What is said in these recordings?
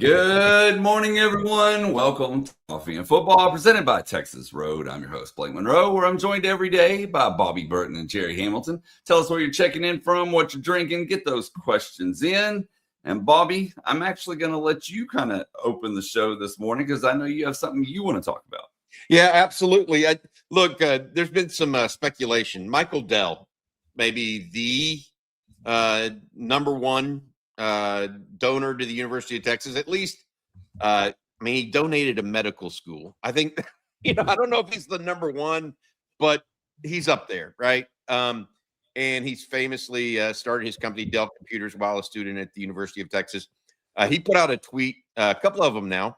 Good morning, everyone. Welcome to Coffee and Football, presented by Texas Road. I'm your host, Blake Monroe, where I'm joined every day by Bobby Burton and Jerry Hamilton. Tell us where you're checking in from, what you're drinking, get those questions in. And Bobby, I'm actually going to let you kind of open the show this morning because I know you have something you want to talk about. Yeah, absolutely. Look, there's been some speculation. Michael Dell, maybe the number one donor to the University of Texas. At least, he donated a medical school. I think, I don't know if he's the number one, but he's up there, right? And he's famously started his company, Dell Computers, while a student at the University of Texas. He put out a tweet, a couple of them now,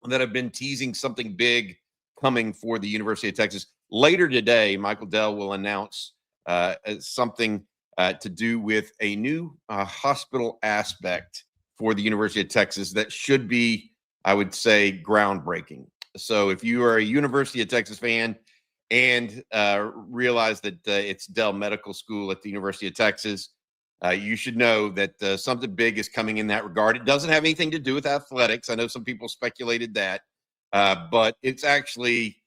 that have been teasing something big coming for the University of Texas. Later today, Michael Dell will announce something to do with a new hospital aspect for the University of Texas that should be, I would say, groundbreaking. So if you are a University of Texas fan and realize that it's Dell Medical School at the University of Texas, you should know that something big is coming in that regard. It doesn't have anything to do with athletics. I know some people speculated that. But it's actually,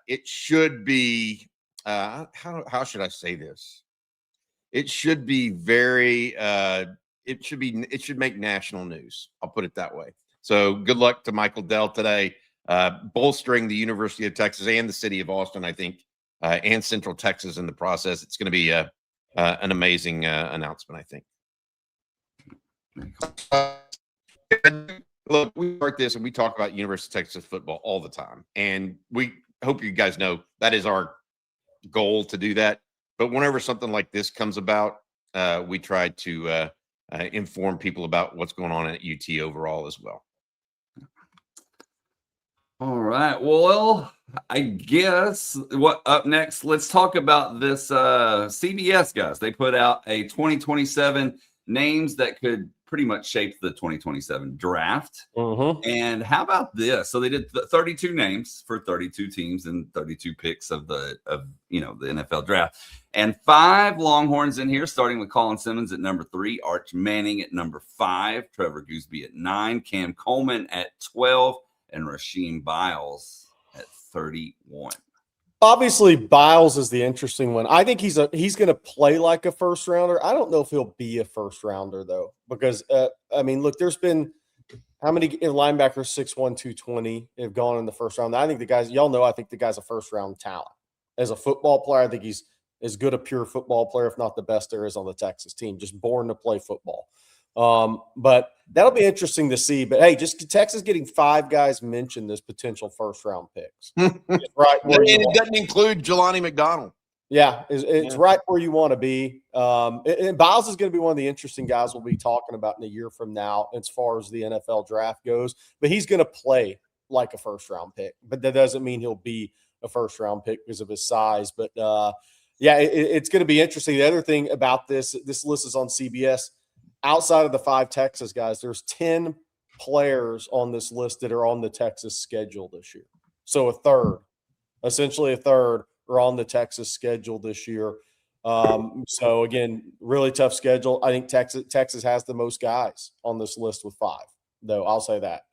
it should be, how should I say this? It should be it should make national news. I'll put it that way. So good luck to Michael Dell today, bolstering the University of Texas and the city of Austin, I think, and Central Texas in the process. It's going to be an amazing announcement, I think. Look, we start this and we talk about University of Texas football all the time. And we hope you guys know that is our goal to do that. But whenever something like this comes about, we try to inform people about what's going on at UT overall as well. All right. Well, I guess what up next, let's talk about this CBS, guys. They put out a 2027 names that could pretty much shape the 2027 draft. And how about this? So they did 32 names for 32 teams and 32 picks of the NFL draft, and 5 Longhorns in here, starting with Colin Simmons at number 3, Arch Manning at number 5, Trevor Gooseby at 9, Cam Coleman at 12, and Rasheem Biles at 31. Obviously, Biles is the interesting one. I think he's going to play like a first rounder. I don't know if he'll be a first rounder though, because look, there's been how many linebackers 6'1", 220 have gone in the first round. I think the guy's, y'all know, I think the guy's a first round talent. As a football player, I think he's as good a pure football player, if not the best there is on the Texas team. Just born to play football. But that'll be interesting to see. But hey, just Texas getting 5 guys mentioned as potential first round picks. Right. And it doesn't include Jelani McDonald. Yeah, it's right where you want to be. And Biles is going to be one of the interesting guys we'll be talking about in a year from now as far as the NFL draft goes. But he's going to play like a first round pick. But that doesn't mean he'll be a first round pick because of his size. But it's going to be interesting. The other thing about this list is on CBS. Outside of the 5 Texas guys, there's 10 players on this list that are on the Texas schedule this year. So essentially a third are on the Texas schedule this year. So again, really tough schedule. I think Texas has the most guys on this list with 5, though. I'll say that.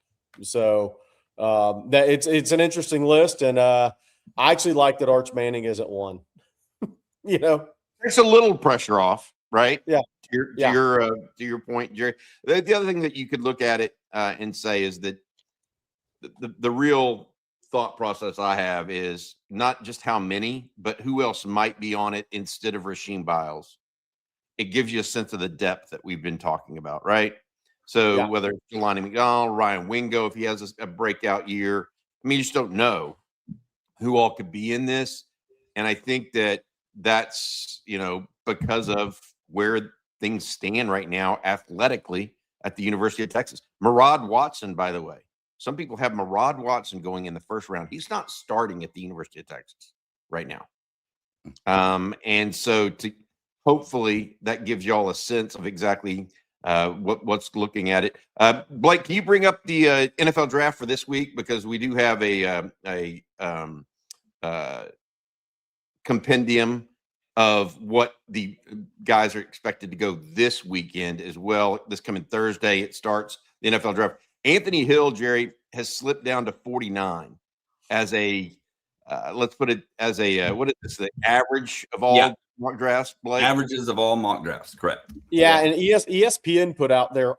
So that it's an interesting list, and I actually like that Arch Manning is at 1. There's a little pressure off, right? Yeah. To your point, Jerry. The other thing that you could look at it and say is that the real thought process I have is not just how many, but who else might be on it instead of Rasheem Biles. It gives you a sense of the depth that we've been talking about, right? So whether it's Jelani McDonald, Ryan Wingo, if he has a breakout year, you just don't know who all could be in this. And I think that's because of where things stand right now athletically at the University of Texas. Murad Watson, by the way, some people have Murad Watson going in the first round. He's not starting at the University of Texas right now. And so hopefully that gives y'all a sense of exactly what's looking at it. Blake, can you bring up the NFL draft for this week? Because we do have a compendium of what the guys are expected to go this weekend as well. This coming Thursday, it starts the NFL draft. Anthony Hill, Jerry, has slipped down to 49 as a let's put it as a what is this? The average of all mock drafts, Blake? Averages of all mock drafts, correct. Yeah, and ESPN put out their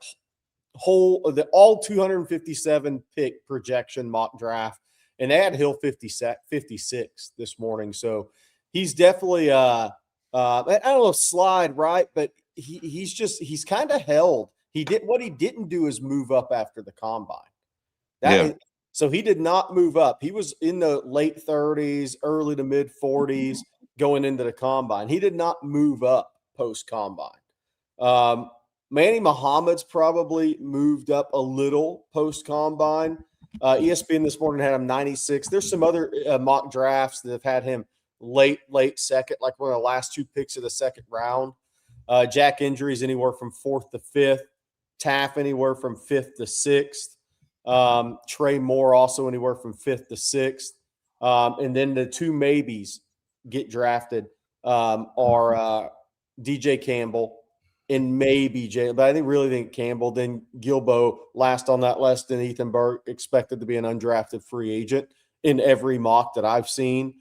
all 257 pick projection mock draft, and they had Hill 56 this morning. So he's definitely I don't know, slide right, but he's kind of held. He didn't do is move up after the combine. So he did not move up. He was in the late 30s, early to mid 40s going into the combine. He did not move up post combine. Manny Muhammad's probably moved up a little post combine. ESPN this morning had him 96. There's some other mock drafts that have had him late second, like one of the last 2 picks of the second round. Jack Injuries anywhere from 4th to 5th. Taff anywhere from 5th to 6th. Trey Moore also anywhere from 5th to 6th. And then the 2 maybes get drafted are DJ Campbell and maybe Jay, but I really think Campbell, then Gilbo last on that list, and Ethan Burke expected to be an undrafted free agent in every mock that I've seen.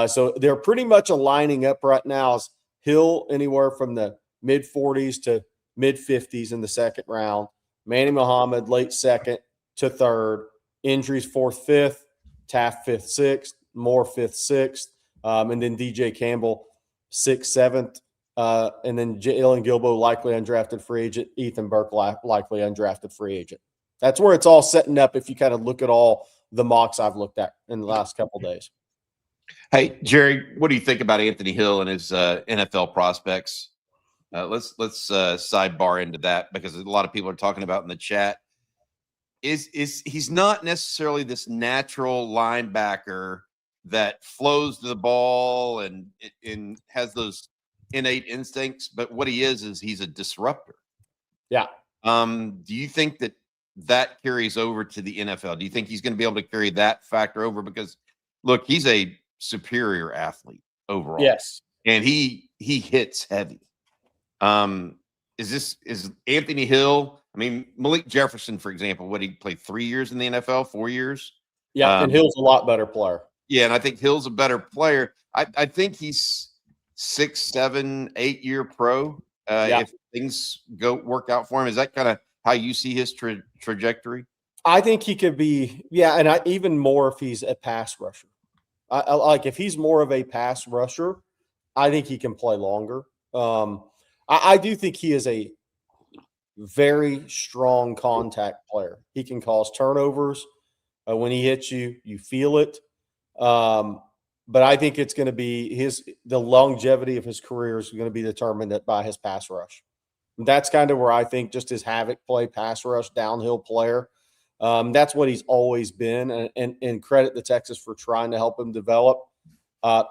So they're pretty much aligning up right now as Hill anywhere from the mid 40s to mid 50s in the second round. Manny Muhammad late second to third. Injuries 4th, 5th. Taft 5th, 6th. Moore 5th, 6th. And then DJ Campbell 6th, 7th. And then Jalen Gilbo likely undrafted free agent. Ethan Burke likely undrafted free agent. That's where it's all setting up if you kind of look at all the mocks I've looked at in the last couple of days. Hey, Jerry, what do you think about Anthony Hill and his NFL prospects? Let's sidebar into that because a lot of people are talking about in the chat. He's not necessarily this natural linebacker that flows to the ball and has those innate instincts, but what he is he's a disruptor. Yeah. Do you think that carries over to the NFL? Do you think he's going to be able to carry that factor over? Because look, he's a superior athlete overall. Yes. And he hits heavy. Is Anthony Hill? I mean, Malik Jefferson, for example, what he played 3 years in the NFL, 4 years. Yeah. And Hill's a lot better player. Yeah. And I think Hill's a better player. I think he's 6, 7, 8 year pro. If things work out for him, is that kind of how you see his trajectory? I think he could be, and even more if he's a pass rusher. I like if he's more of a pass rusher, I think he can play longer. I do think he is a very strong contact player. He can cause turnovers. When he hits you, you feel it. But I think it's going to be the longevity of his career is going to be determined by his pass rush. That's kind of where I think just his havoc play, pass rush, downhill player. That's what he's always been. And credit the Texas for trying to help him develop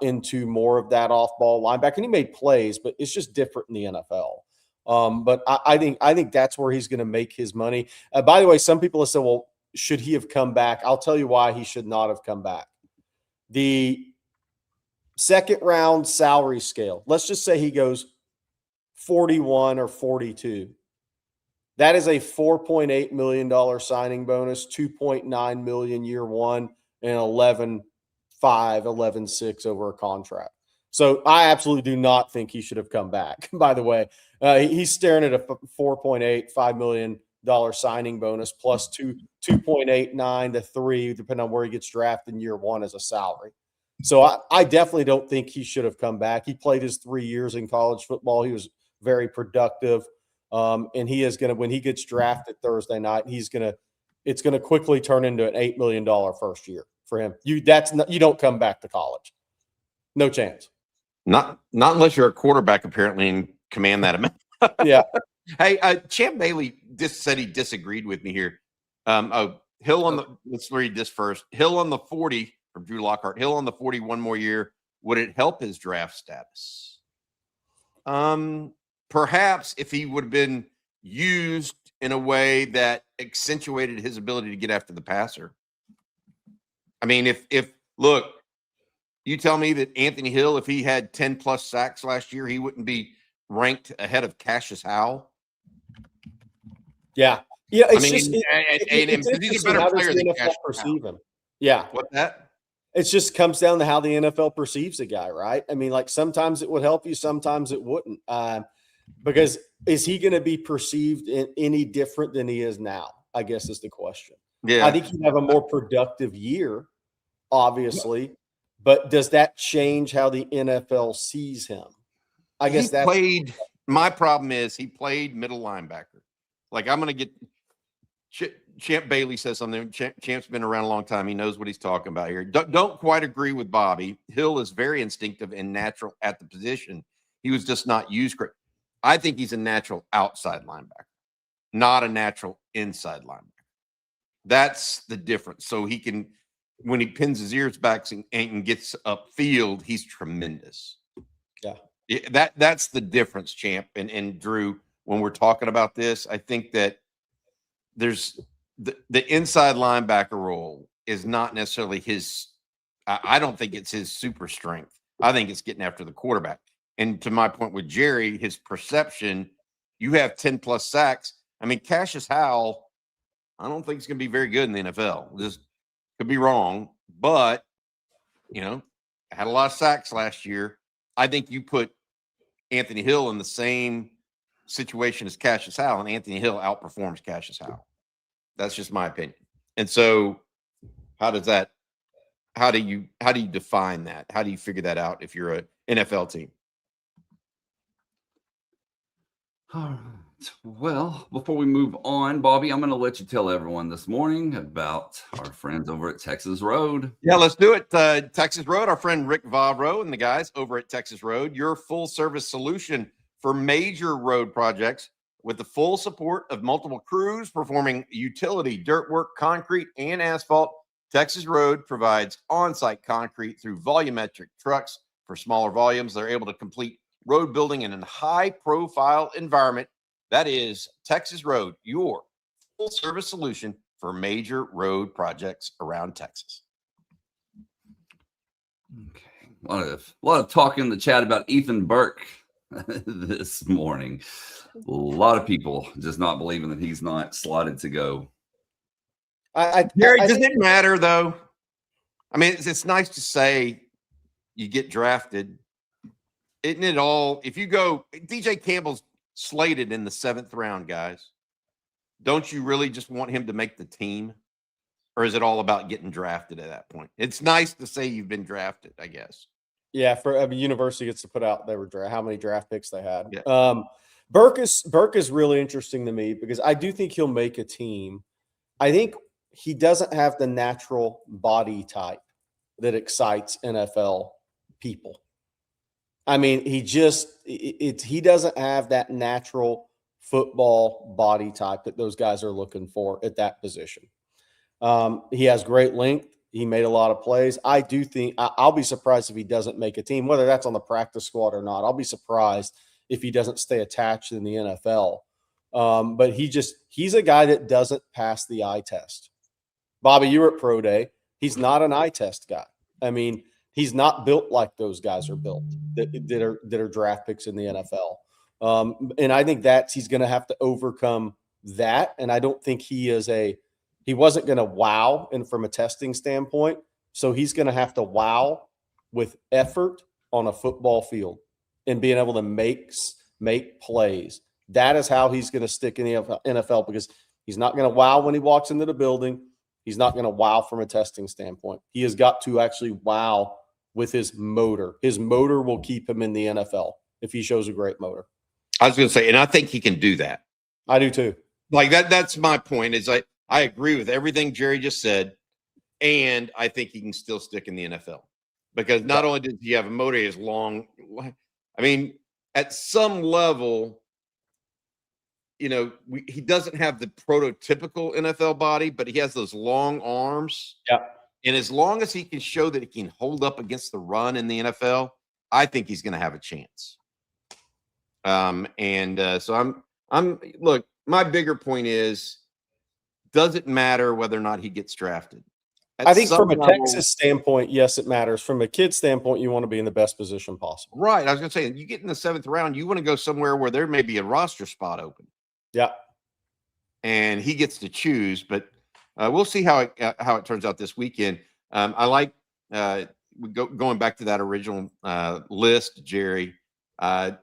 into more of that off-ball linebacker. And he made plays, but it's just different in the NFL. But I think that's where he's going to make his money. By the way, some people have said, well, should he have come back? I'll tell you why he should not have come back. The second round salary scale, let's just say he goes 41 or 42. That is a $4.8 million signing bonus, $2.9 million year one, and 11.5, 11.6 over a contract. So I absolutely do not think he should have come back. By the way, he's staring at a $4.8, $5 million signing bonus plus 2.89 to 3, depending on where he gets drafted in year one as a salary. So I definitely don't think he should have come back. He played his 3 years in college football. He was very productive. And he is going to, when he gets drafted Thursday night, it's going to quickly turn into an $8 million first year for him. You don't come back to college. No chance. Not unless you're a quarterback, apparently, and command that amount. Yeah. Hey, Champ Bailey said he disagreed with me here. Hill on let's read this first. Hill on the 40 from Drew Lockhart. Hill on the 40, one more year. Would it help his draft status? Perhaps if he would have been used in a way that accentuated his ability to get after the passer. I mean, if look, you tell me that Anthony Hill, if he had 10 plus sacks last year, he wouldn't be ranked ahead of Cassius Howell. Yeah. Yeah, I it's mean, just and he's a interesting better how does player the than NFL Cash. perceive him. Yeah, What that? it just comes down to how the NFL perceives a guy, right? I mean, like sometimes it would help you, sometimes it wouldn't. Because is he going to be perceived any different than he is now? I guess is the question. Yeah, I think he'd have a more productive year, obviously, but does that change how the NFL sees him? I guess he played. My problem is he played middle linebacker. Like I'm going to get Champ Bailey says something. Champ's been around a long time. He knows what he's talking about here. Don't quite agree with Bobby. Hill is very instinctive and natural at the position. He was just not used correct. I think he's a natural outside linebacker, not a natural inside linebacker. That's the difference. So he can, when he pins his ears back and gets upfield, he's tremendous. Yeah. That's the difference, Champ and Drew. When we're talking about this, I think that there's the inside linebacker role is not necessarily his. I don't think it's his super strength. I think it's getting after the quarterback. And to my point with Jerry, his perception, you have 10 plus sacks. I mean, Cassius Howell, I don't think he's going to be very good in the NFL. This could be wrong, but had a lot of sacks last year. I think you put Anthony Hill in the same situation as Cassius Howell, and Anthony Hill outperforms Cassius Howell. That's just my opinion. And so how do you define that? How do you figure that out if you're an NFL team? All right. Well, before we move on, Bobby, I'm going to let you tell everyone this morning about our friends over at Texas Road. Yeah, let's do it. Texas Road, our friend Rick Vavro and the guys over at Texas Road, your full service solution for major road projects with the full support of multiple crews performing utility, dirt work, concrete, and asphalt. Texas Road provides on-site concrete through volumetric trucks for smaller volumes. They're able to complete road building in a high-profile environment. That is Texas Road, your full-service solution for major road projects around Texas. Okay, a lot of talk in the chat about Ethan Burke this morning. A lot of people just not believing that he's not slotted to go. Gary, does it matter though? I mean, it's nice to say you get drafted. Isn't it all? If you go, DJ Campbell's slated in the 7th round, guys. Don't you really just want him to make the team? Or is it all about getting drafted at that point? It's nice to say you've been drafted, I guess. Yeah, for every university gets to put out how many draft picks they had. Yeah. Burke is really interesting to me because I do think he'll make a team. I think he doesn't have the natural body type that excites NFL people. I mean, he doesn't have that natural football body type that those guys are looking for at that position. He has great length. He made a lot of plays. I do think I'll be surprised if he doesn't make a team, whether that's on the practice squad or not. I'll be surprised if he doesn't stay attached in the NFL. But he's a guy that doesn't pass the eye test. Bobby, you were at Pro Day. He's not an eye test guy. I mean, he's not built like those guys are built that are draft picks in the NFL. And I think he's going to have to overcome that. And I don't think he wasn't going to wow and from a testing standpoint. So he's going to have to wow with effort on a football field and being able to make plays. That is how he's going to stick in the NFL because he's not going to wow when he walks into the building. He's not going to wow from a testing standpoint. He has got to actually wow with his motor. His motor will keep him in the NFL if he shows a great motor. I was going to say, and I think he can do that. I do too. Like that's my point is I agree with everything Jerry just said. And I think he can still stick in the NFL because not only does he have a motor, he has long. I mean, at some level, he doesn't have the prototypical NFL body, but he has those long arms. Yeah. And as long as he can show that he can hold up against the run in the NFL, I think he's going to have a chance. So look, my bigger point is, does it matter whether or not he gets drafted? I think from a Texas standpoint, yes, it matters. From a kid standpoint, you want to be in the best position possible. Right. I was going to say, you get in the 7th round, you want to go somewhere where there may be a roster spot open. Yeah. and he gets to choose. But we'll see how it turns out this weekend. I like going back to that original list, Jerry. I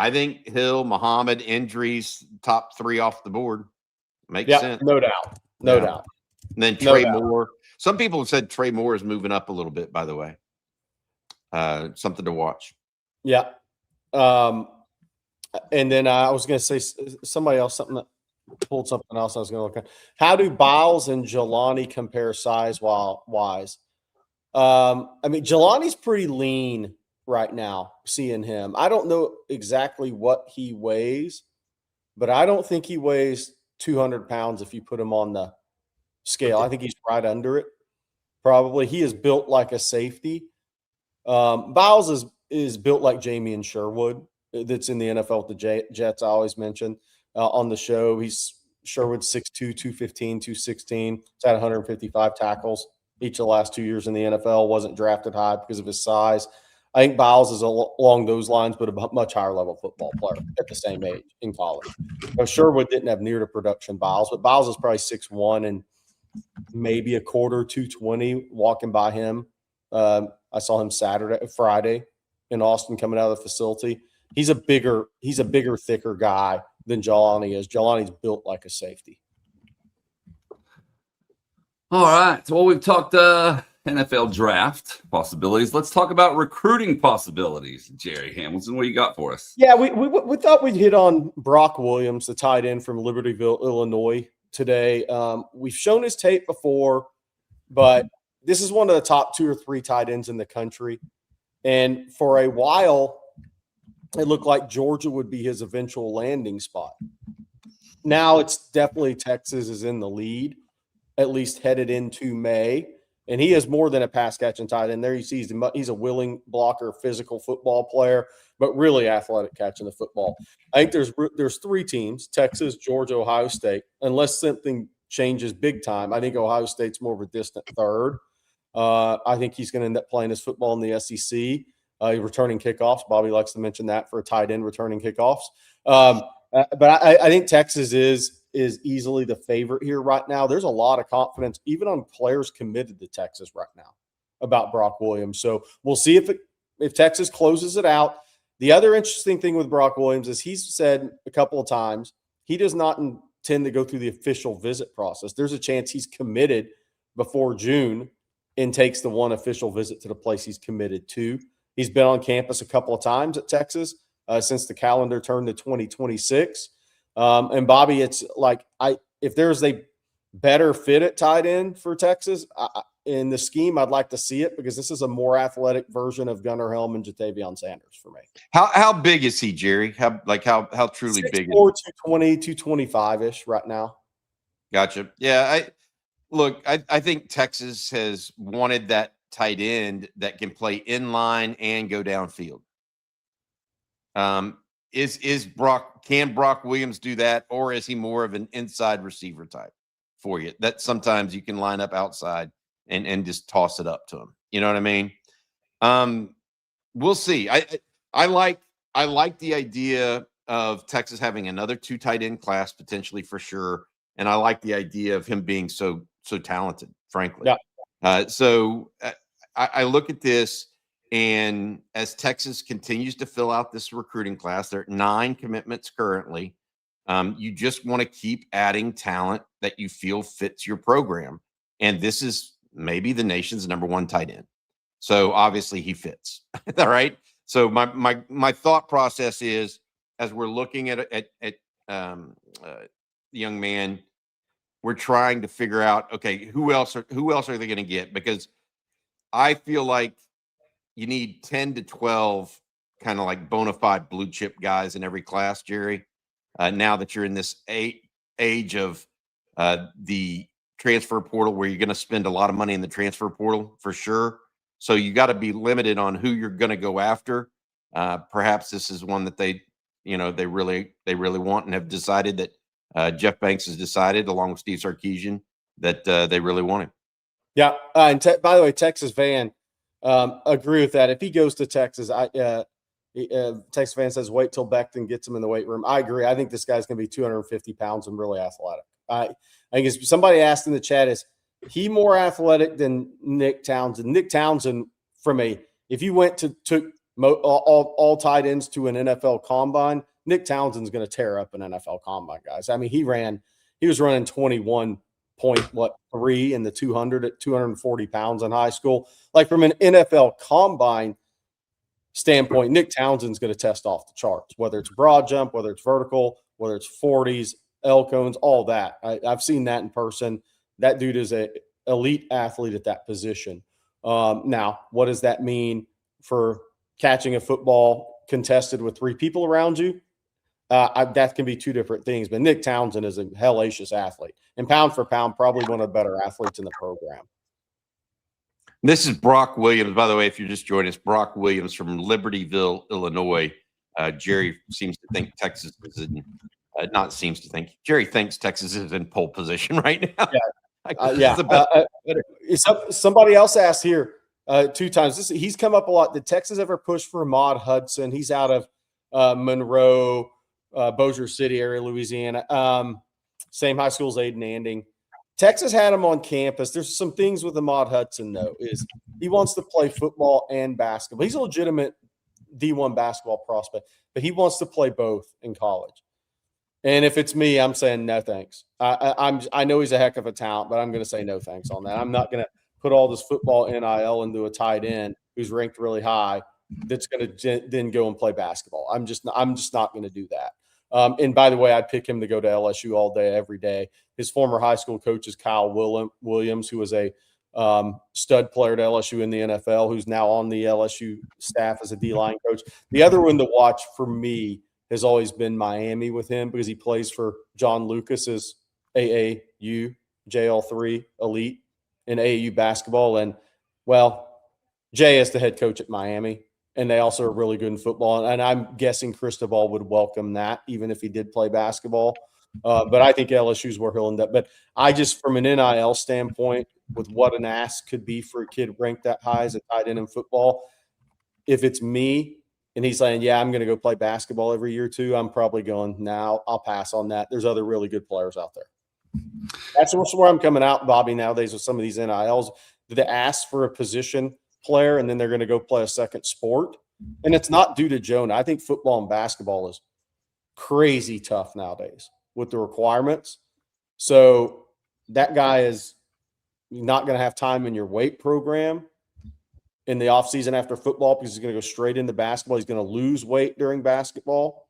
think Hill, Muhammad, injuries, top 3 off the board. Makes sense. No doubt. No doubt. And then Trey Moore. Some people have said Trey Moore is moving up a little bit, by the way. Something to watch. Yeah. And then I was going to say somebody else, pulled something else I was going to look at. How do Biles and Jelani compare size-wise? I mean, Jelani's pretty lean right now, seeing him. I don't know exactly what he weighs, but I don't think he weighs 200 pounds if you put him on the scale. I think he's right under it, probably. He is built like a safety. Biles is built like Jamie and Sherwood, that's in the NFL with the Jets. I always mention on the show. Sherwood's 6'2", 215, 216. He's had 155 tackles each of the last 2 years in the NFL. Wasn't drafted high because of his size. I think Biles is along those lines, but a much higher level football player at the same age in college. Sherwood didn't have near the production Biles, but Biles is probably 6'1" and maybe a quarter 220 walking by him. I saw him Friday in Austin coming out of the facility. He's a bigger, thicker guy than Jelani is. Jelani's built like a safety. All right. So, we've talked NFL draft possibilities. Let's talk about recruiting possibilities. Jerry Hamilton, what do you got for us? Yeah, we thought we'd hit on Brock Williams, the tight end from Libertyville, Illinois, today. We've shown his tape before, but this is one of the top 2 or 3 tight ends in the country. And for a while, it looked like Georgia would be his eventual landing spot. Now it's definitely Texas is in the lead, at least headed into May. And he has more than a pass catching tight end. There you see he's a willing blocker, physical football player, but really athletic catching the football. I think there's 3 teams, Texas, Georgia, Ohio State. Unless something changes big time, I think Ohio State's more of a distant third. I think he's going to end up playing his football in the SEC. Returning kickoffs. Bobby likes to mention that for a tight end returning kickoffs. But I think Texas is easily the favorite here right now. There's a lot of confidence, even on players committed to Texas right now, about Brock Williams. So we'll see if Texas closes it out. The other interesting thing with Brock Williams is he's said a couple of times he does not intend to go through the official visit process. There's a chance he's committed before June and takes the one official visit to the place he's committed to. He's been on campus a couple of times at Texas since the calendar turned to 2026. And Bobby, it's like if there's a better fit at tight end for Texas in the scheme, I'd like to see it because this is a more athletic version of Gunnar Helm and Jatavion Sanders for me. How big is he, Jerry? How truly 6'4", big? 220, 225-ish right now. Gotcha. Yeah, I think Texas has wanted that tight end that can play inline and go downfield. Can Brock Williams do that, or is he more of an inside receiver type for you? That sometimes you can line up outside and just toss it up to him. You know what I mean? We'll see. I like the idea of Texas having another 2 tight end class potentially for sure, and I like the idea of him being so talented. Frankly, yeah. So I look at this. And as Texas continues to fill out this recruiting class, there are 9 commitments currently. You just want to keep adding talent that you feel fits your program. And this is maybe the nation's #1 tight end. So obviously he fits. All right. So my thought process is, as we're looking at the young man, we're trying to figure out, okay, who else are they going to get? Because I feel like you need 10 to 12 kind of like bona fide blue chip guys in every class, Jerry. Now that you're in this age of the transfer portal where you're going to spend a lot of money in the transfer portal for sure. So you got to be limited on who you're going to go after. Perhaps this is one that they really want and have decided that Jeff Banks has decided along with Steve Sarkisian that they really want him. Yeah. And by the way, Texas fan, agree with that. If he goes to Texas, Texas fan says wait till Becton gets him in the weight room. I agree. I think this guy's going to be 250 pounds and really athletic. I think somebody asked in the chat, is he more athletic than Nick Townsend? Nick Townsend, if you went to took all tight ends to an NFL combine, Nick Townsend's going to tear up an NFL combine, guys. I mean, he was running 21.3 in the 200 at 240 pounds in high school. Like from an NFL combine standpoint, Nick Townsend's going to test off the charts, whether it's broad jump, whether it's vertical, whether it's 40s, L cones, all that. I've seen that in person. That dude is a elite athlete at that position. Now, what does that mean for catching a football contested with 3 people around you? That can be 2 different things. But Nick Townsend is a hellacious athlete, and pound for pound, probably one of the better athletes in the program. This is Brock Williams, by the way, if you're just joining us. Brock Williams from Libertyville, Illinois. Jerry seems to think Texas is in Jerry thinks Texas is in pole position right now. Somebody else asked here 2 times. He's come up a lot. Did Texas ever push for Ahmad Hudson? He's out of Monroe, Bossier City area, Louisiana. Same high school as Aiden Anding. Texas had him on campus. There's some things with Ahmad Hudson, though, is he wants to play football and basketball. He's a legitimate D1 basketball prospect, but he wants to play both in college. And if it's me, I'm saying no thanks. I know he's a heck of a talent, but I'm going to say no thanks on that. I'm not going to put all this football NIL into a tight end who's ranked really high that's going to then go and play basketball. I'm just not going to do that. And by the way, I'd pick him to go to LSU all day, every day. His former high school coach is Kyle Williams, who was a stud player at LSU in the NFL, who's now on the LSU staff as a D-line coach. The other one to watch for me has always been Miami with him, because he plays for John Lucas's AAU JL3 Elite in AAU basketball. And, well, Jay is the head coach at Miami, and they also are really good in football. And I'm guessing Cristobal would welcome that, even if he did play basketball. But I think LSU is where he'll end up. But I just, from an NIL standpoint, with what an ask could be for a kid ranked that high as a tight end in football, if it's me and he's saying, yeah, I'm going to go play basketball every year too, I'm probably going, now I'll pass on that. There's other really good players out there. That's where I'm coming out, Bobby, nowadays with some of these NILs. Do they ask for a position player and then they're going to go play a second sport? And it's not due to Jonah. I think football and basketball is crazy tough nowadays with the requirements. So that guy is not going to have time in your weight program in the offseason after football, because he's going to go straight into basketball. He's going to lose weight during basketball.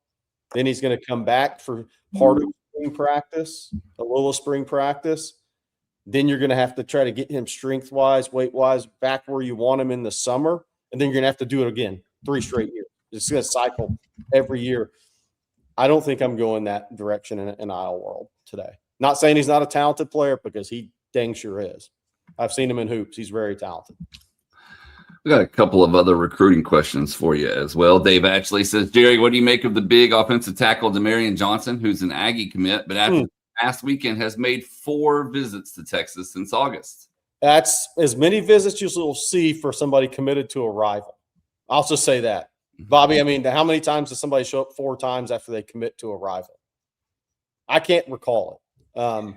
Then he's going to come back for part of spring practice, a little spring practice. Then you're going to have to try to get him strength-wise, weight-wise, back where you want him in the summer. And then you're going to have to do it again 3 straight years. It's going to cycle every year. I don't think I'm going that direction in an NIL world today. Not saying he's not a talented player, because he dang sure is. I've seen him in hoops. He's very talented. We got a couple of other recruiting questions for you as well. Dave actually says, Jerry, what do you make of the big offensive tackle Demarion Johnson, who's an Aggie commit, but after last weekend has made 4 visits to Texas since August? That's as many visits you'll see for somebody committed to a rival. I'll just say that. Bobby, I mean, how many times does somebody show up 4 times after they commit to a rival? I can't recall it.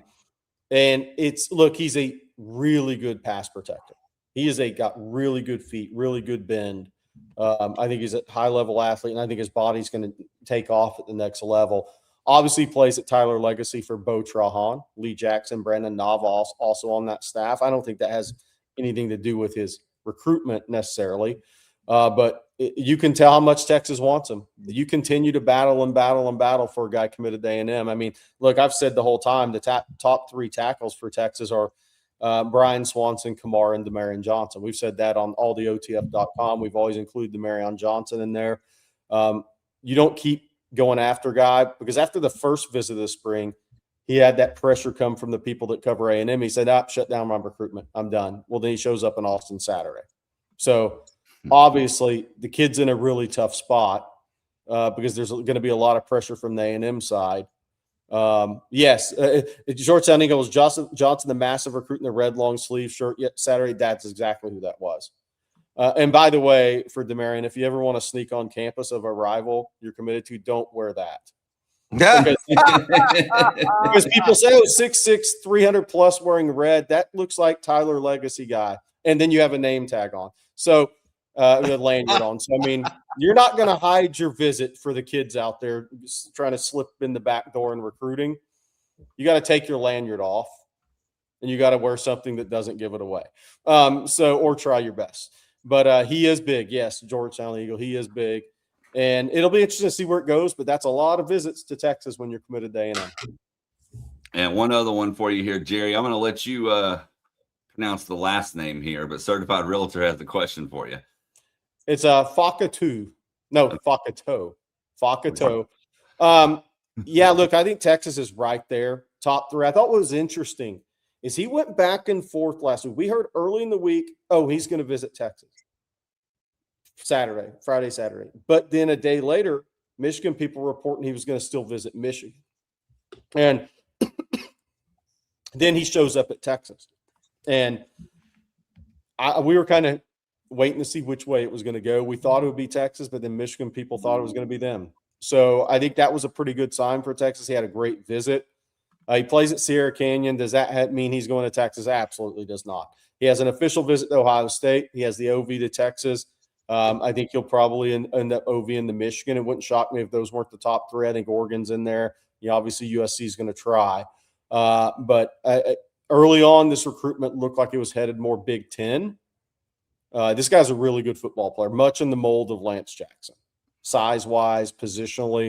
And he's a really good pass protector. He is got really good feet, really good bend. I think he's a high-level athlete, and I think his body's going to take off at the next level. Obviously, he plays at Tyler Legacy for Bo Trahan, Lee Jackson, Brandon Navas also on that staff. I don't think that has anything to do with his recruitment necessarily, but you can tell how much Texas wants him. You continue to battle and battle and battle for a guy committed to A&M. I mean, look, I've said the whole time the top 3 tackles for Texas are Brian Swanson, Kamar, and Demarion Johnson. We've said that on alltheotf.com. We've always included Demarion Johnson in there. You don't keep going after a guy, because after the first visit of the spring, he had that pressure come from the people that cover A&M. He said, shut down my recruitment. I'm done. Well, then he shows up in Austin Saturday. So obviously the kid's in a really tough spot because there's going to be a lot of pressure from the A&M side. Yes, short sounding goes Johnson, the massive recruit in the red long sleeve shirt Saturday. That's exactly who that was. And by the way, for Demarion, if you ever want to sneak on campus of a rival you're committed to, don't wear that. Yeah. Because people say, oh, 6'6", 300 plus wearing red. That looks like Tyler Legacy guy. And then you have a name tag on. So the lanyard on. So, I mean, you're not going to hide your visit for the kids out there trying to slip in the back door in recruiting. You got to take your lanyard off and you got to wear something that doesn't give it away. Or try your best. But he is big. Yes, Georgetown Eagle. He is big. And it'll be interesting to see where it goes, but that's a lot of visits to Texas when you're committed to A&M. And one other one for you here, Jerry. I'm going to let you pronounce the last name here, but Certified Realtor has the question for you. It's Fakatou. No, Fakatou. Fakatou. Yeah, look, I think Texas is right there, top three. I thought what was interesting is he went back and forth last week. We heard early in the week, oh, he's going to visit Texas. Friday, Saturday. But then a day later, Michigan people reporting he was going to still visit Michigan. And then he shows up at Texas. And we were kind of waiting to see which way it was going to go. We thought it would be Texas, but then Michigan people thought it was going to be them. So I think that was a pretty good sign for Texas. He had a great visit. He plays at Sierra Canyon. Does that mean he's going to Texas? Absolutely does not. He has an official visit to Ohio State. He has the OV to Texas. I think he'll probably end up OV in the Michigan. It wouldn't shock me if those weren't the top three. I think Oregon's in there. Obviously USC is going to try. But early on, this recruitment looked like it was headed more Big Ten. This guy's a really good football player, much in the mold of Lance Jackson, size-wise, positionally.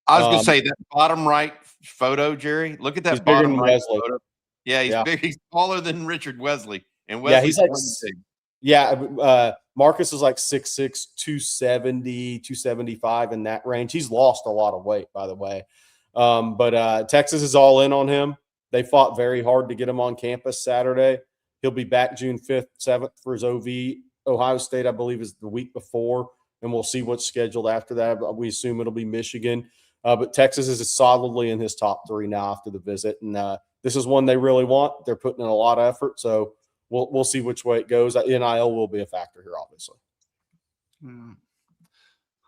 I was going to say that bottom right photo, Jerry. Look at that bottom right photo. Yeah, he's big. He's taller than Richard Wesley. And Wesley's Marcus is like 6'6", 270, 275 in that range. He's lost a lot of weight, by the way. But Texas is all in on him. They fought very hard to get him on campus Saturday. He'll be back June 5th, 7th for his OV. Ohio State, I believe, is the week before, and we'll see what's scheduled after that. We assume it'll be Michigan. But Texas is solidly in his top three now after the visit. And this is one they really want. They're putting in a lot of effort. So we'll see which way it goes. NIL will be a factor here, obviously.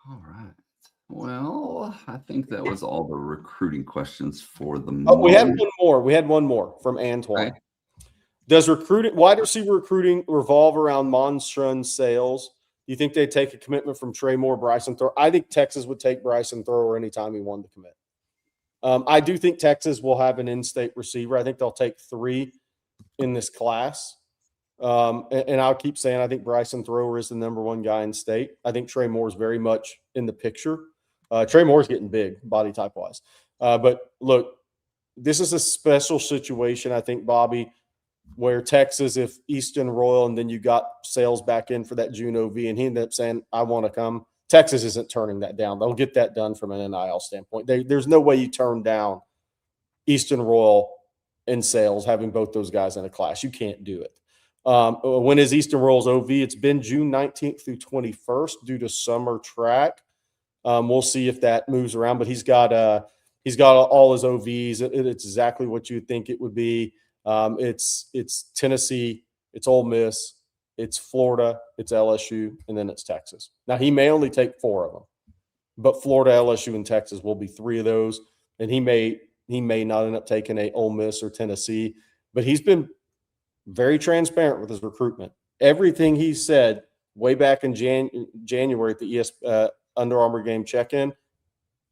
All right. Well, I think that was all the recruiting questions for the moment. We had one more. We had one more from Antoine. Okay. Does wide receiver recruiting revolve around Monstron sales? Do you think they'd take a commitment from Trey Moore, Bryson Thrower? I think Texas would take Bryson Thrower anytime he wanted to commit. I do think Texas will have an in-state receiver. I think they'll take 3 in this class. And I'll keep saying I think Bryson Thrower is the number 1 guy in state. I think Trey Moore is very much in the picture. Trey Moore's getting big, body type-wise. But, look, this is a special situation, I think, Bobby, where Texas, if Easton Royal, and then you got Sales back in for that June OV, and he ended up saying, I want to come, Texas isn't turning that down. They'll get that done from an NIL standpoint. There's no way you turn down Easton Royal and Sales, having both those guys in a class. You can't do it. When is Easton Royal's OV? It's been June 19th through 21st due to summer track. We'll see if that moves around, but he's got all his OVs. It's exactly what you think it would be. It's Tennessee, it's Ole Miss, it's Florida, it's LSU, and then it's Texas. Now, he may only take 4 of them, but Florida, LSU, and Texas will be 3 of those, and he may not end up taking a Ole Miss or Tennessee, but he's been very transparent with his recruitment. Everything he said way back in January at the Under Armour game check-in,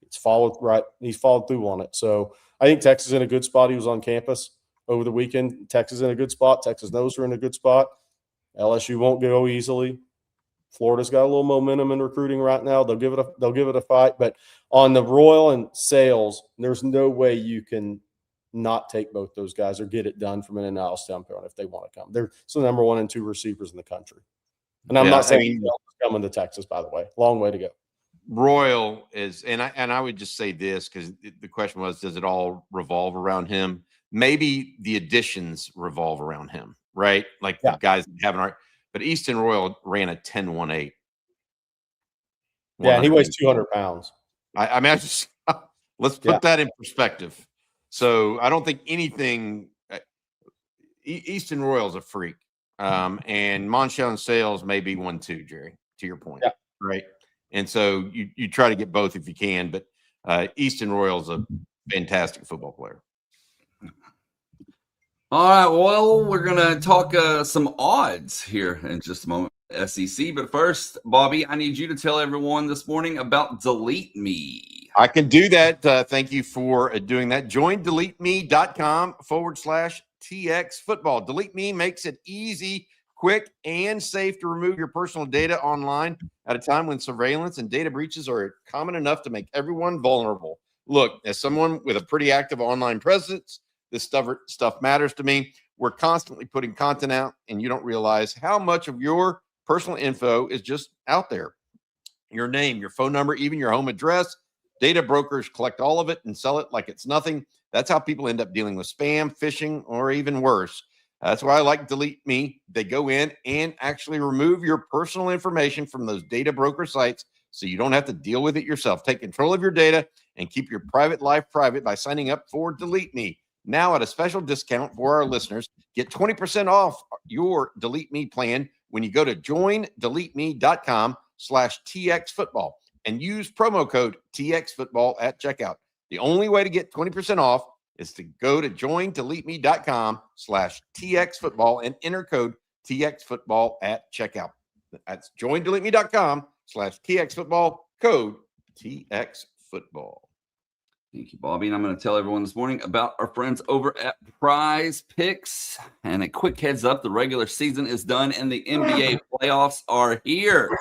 he's followed through on it. So I think Texas is in a good spot. He was on campus over the weekend. Texas in a good spot. Texas knows they're in a good spot. LSU won't go easily. Florida's got a little momentum in recruiting right now. They'll give it a fight. But on the Royal and Sales, there's no way you can not take both those guys or get it done from an NIL standpoint if they want to come. They're the number 1 and 2 receivers in the country. And I'm not saying coming to Texas, by the way. Long way to go. Royal is, and I would just say this because the question was, does it all revolve around him? Maybe the additions revolve around him, right? Like the guys that haven't already. But Easton Royal ran a 10.18. Yeah, and he weighs 200 pounds. I mean, let's put that in perspective. So I don't think anything. Easton Royal's a freak, and Monshon Sales may be 1-2, Jerry. To your point, right? And so you try to get both if you can, but Easton Royal's a fantastic football player. All right, well, we're going to talk some odds here in just a moment, SEC. But first, Bobby, I need you to tell everyone this morning about Delete Me. I can do that. Thank you for doing that. Join deleteme.com/TX football. Delete Me makes it easy, quick, and safe to remove your personal data online at a time when surveillance and data breaches are common enough to make everyone vulnerable. Look, as someone with a pretty active online presence, this stuff matters to me. We're constantly putting content out, and you don't realize how much of your personal info is just out there. Your name, your phone number, even your home address. Data brokers collect all of it and sell it like it's nothing. That's how people end up dealing with spam, phishing, or even worse. That's why I like Delete Me. They go in and actually remove your personal information from those data broker sites so you don't have to deal with it yourself. Take control of your data and keep your private life private by signing up for Delete Me. Now at a special discount for our listeners, get 20% off your Delete Me plan when you go to joindeleteme.com/TX football and use promo code TX football at checkout. The only way to get 20% off is to go to joindeleteme.com/TX football and enter code TX football at checkout. That's joindeleteme.com/TX football, code TX football. Thank you, Bobby. And I'm going to tell everyone this morning about our friends over at Prize Picks. And a quick heads up, the regular season is done and the NBA playoffs are here.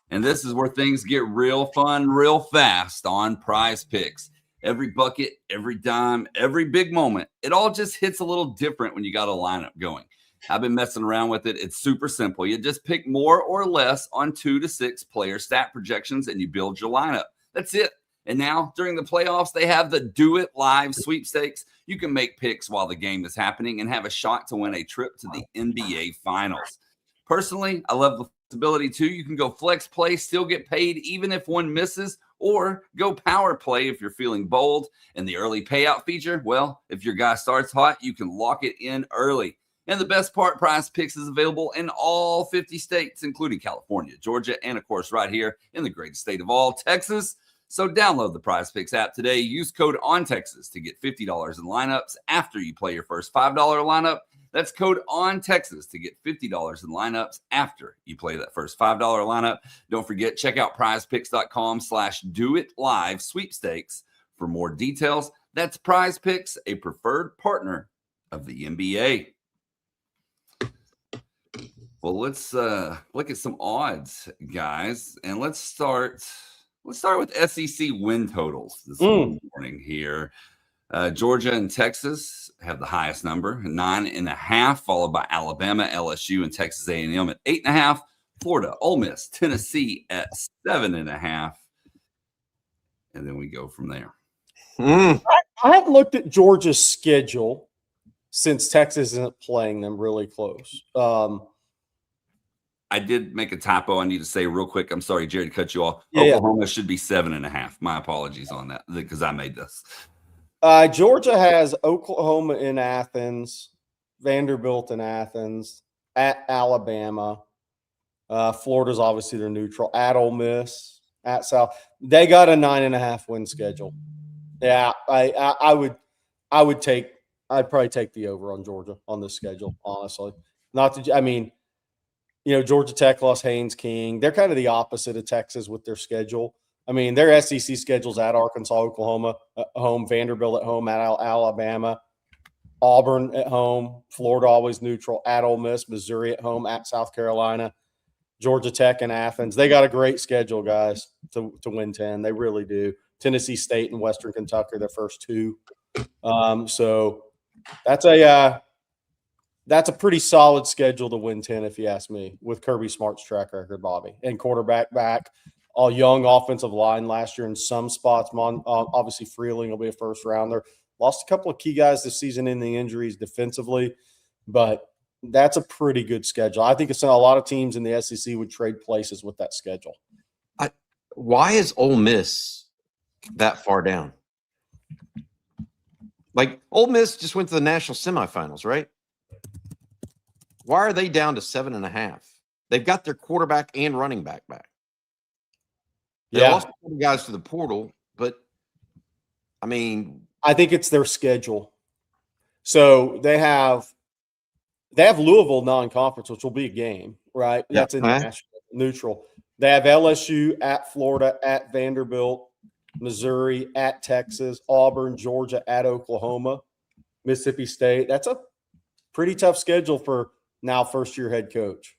And this is where things get real fun, real fast on Prize Picks. Every bucket, every dime, every big moment, it all just hits a little different when you got a lineup going. I've been messing around with it. It's super simple. You just pick more or less on 2 to 6 player stat projections and you build your lineup. That's it. And now, during the playoffs, they have the Do It Live sweepstakes. You can make picks while the game is happening and have a shot to win a trip to the NBA Finals. Personally, I love the flexibility, too. You can go flex play, still get paid, even if one misses, or go power play if you're feeling bold. And the early payout feature, well, if your guy starts hot, you can lock it in early. And the best part, Prize Picks is available in all 50 states, including California, Georgia, and, of course, right here in the greatest state of all, Texas. So download the Prize Picks app today. Use code ONTEXAS to get $50 in lineups after you play your first $5 lineup. That's code ONTEXAS to get $50 in lineups after you play that first $5 lineup. Don't forget, check out prizepicks.com/doitlive sweepstakes for more details. That's Prize Picks, a preferred partner of the NBA. Well, let's look at some odds, guys. And let's start with SEC win totals this morning here. Georgia and Texas have the highest number, 9.5, followed by Alabama, LSU, and Texas A&M at 8.5. Florida, Ole Miss, Tennessee at 7.5. And then we go from there. I haven't looked at Georgia's schedule since Texas isn't playing them really close. I did make a typo. I need to say real quick. I'm sorry, Jared, to cut you off. Yeah. Oklahoma should be 7.5. My apologies on that because I made this. Georgia has Oklahoma in Athens, Vanderbilt in Athens, at Alabama. Florida's obviously their neutral. At Ole Miss, at South. They got a 9.5 win schedule. Yeah, I'd probably take the over on Georgia on this schedule, honestly. Georgia Tech lost Haynes King. They're kind of the opposite of Texas with their schedule. I mean, their SEC schedule's at Arkansas, Oklahoma at home, Vanderbilt at home, at Alabama, Auburn at home, Florida always neutral, at Ole Miss, Missouri at home, at South Carolina, Georgia Tech and Athens. They got a great schedule, guys, to win 10. They really do. Tennessee State and Western Kentucky are their first 2. So that's a pretty solid schedule to win 10, if you ask me, with Kirby Smart's track record, Bobby. And quarterback back, all young offensive line last year in some spots. Obviously, Freeling will be a first rounder. Lost a couple of key guys this season in the injuries defensively, but that's a pretty good schedule. I think a lot of teams in the SEC would trade places with that schedule. Why is Ole Miss that far down? Like, Ole Miss just went to the national semifinals, right? Why are they down to 7.5? They've got their quarterback and running back. They lost a couple guys to the portal, but I mean, I think it's their schedule. So they have Louisville non-conference, which will be a game, right? Yeah. That's in national neutral. They have LSU at Florida, at Vanderbilt, Missouri, at Texas, Auburn, Georgia, at Oklahoma, Mississippi State. That's a pretty tough schedule for now first-year head coach.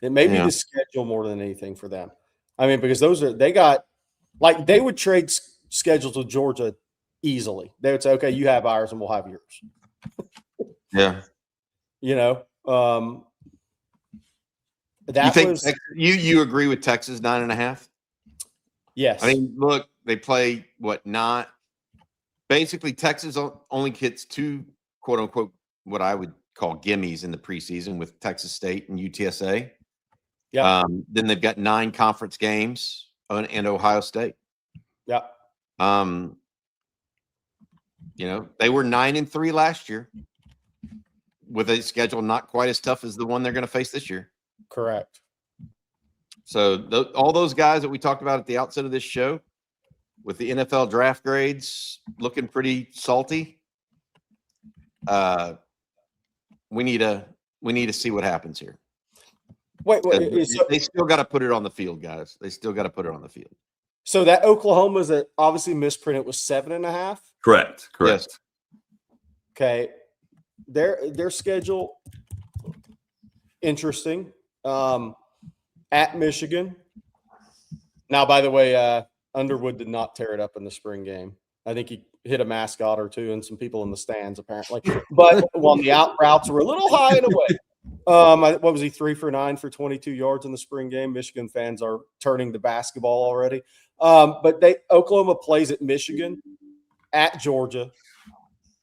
It may be the schedule more than anything for them. I mean, because they would trade schedules with Georgia easily. They would say, okay, you have ours and we'll have yours. Yeah. You know, you agree with Texas 9.5? Yes. I mean, look, they play basically Texas only gets 2 quote unquote what I would call gimmies in the preseason with Texas State and UTSA. Yeah. Then they've got 9 conference games and Ohio State. Yeah. They were 9-3 last year with a schedule not quite as tough as the one they're going to face this year. Correct. So all those guys that we talked about at the outset of this show with the NFL draft grades looking pretty salty, we need to see what happens here. Wait, they still got to put it on the field, guys. They still got to put it on the field. So that Oklahoma's that obviously misprinted was 7.5. Correct. Yes. Okay. Their schedule, interesting. At Michigan. Now, by the way, Underwood did not tear it up in the spring game. I think he hit a mascot or two and some people in the stands, apparently. But the out routes were a little high and away. What was he, 3 for 9 for 22 yards in the spring game? Michigan fans are turning to basketball already. But Oklahoma plays at Michigan, at Georgia,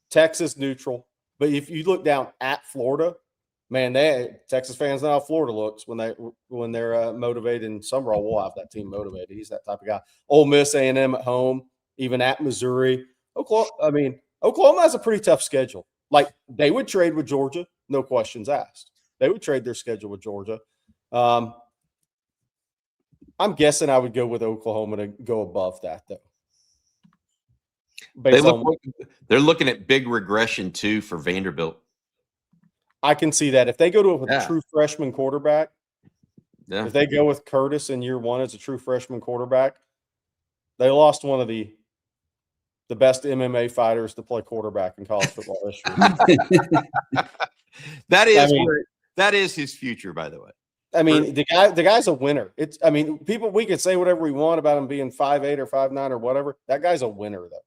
Texas neutral. But if you look down at Florida, man, Texas fans know how Florida looks when they're motivated. And Summerall will have that team motivated. He's that type of guy. Ole Miss, A&M at home, even at Missouri. Oklahoma has a pretty tough schedule. Like, they would trade with Georgia, no questions asked. They would trade their schedule with Georgia. I'm guessing I would go with Oklahoma to go above that, though. They're looking at big regression, too, for Vanderbilt. I can see that. If they go to a true freshman quarterback, if they go with Curtis in year 1 as a true freshman quarterback, they lost one of the best MMA fighters to play quarterback in college football history. That is his future, by the way. I mean, the guy's a winner. We can say whatever we want about him being 5'8" or 5'9" or whatever. That guy's a winner, though.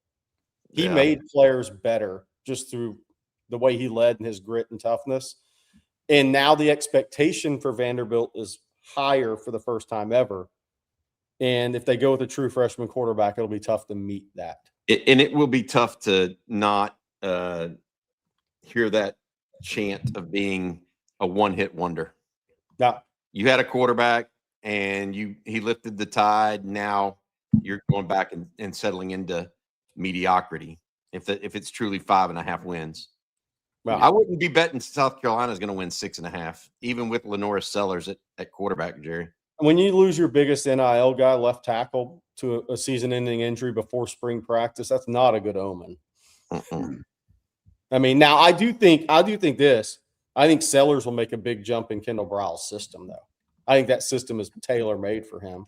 He made players better just through the way he led and his grit and toughness. And now the expectation for Vanderbilt is higher for the first time ever. And if they go with a true freshman quarterback, it'll be tough to meet that. It will be tough to not hear that chant of being a one-hit wonder. Yeah. You had a quarterback and he lifted the tide. Now you're going back and settling into mediocrity. If it's truly 5.5 wins. Well, I wouldn't be betting South Carolina is going to win 6.5, even with Lenora Sellers at quarterback, Jerry. When you lose your biggest NIL guy, left tackle, to a season-ending injury before spring practice, that's not a good omen. I mean, now I do think this. I think Sellers will make a big jump in Kendall Briles' system, though. I think that system is tailor-made for him.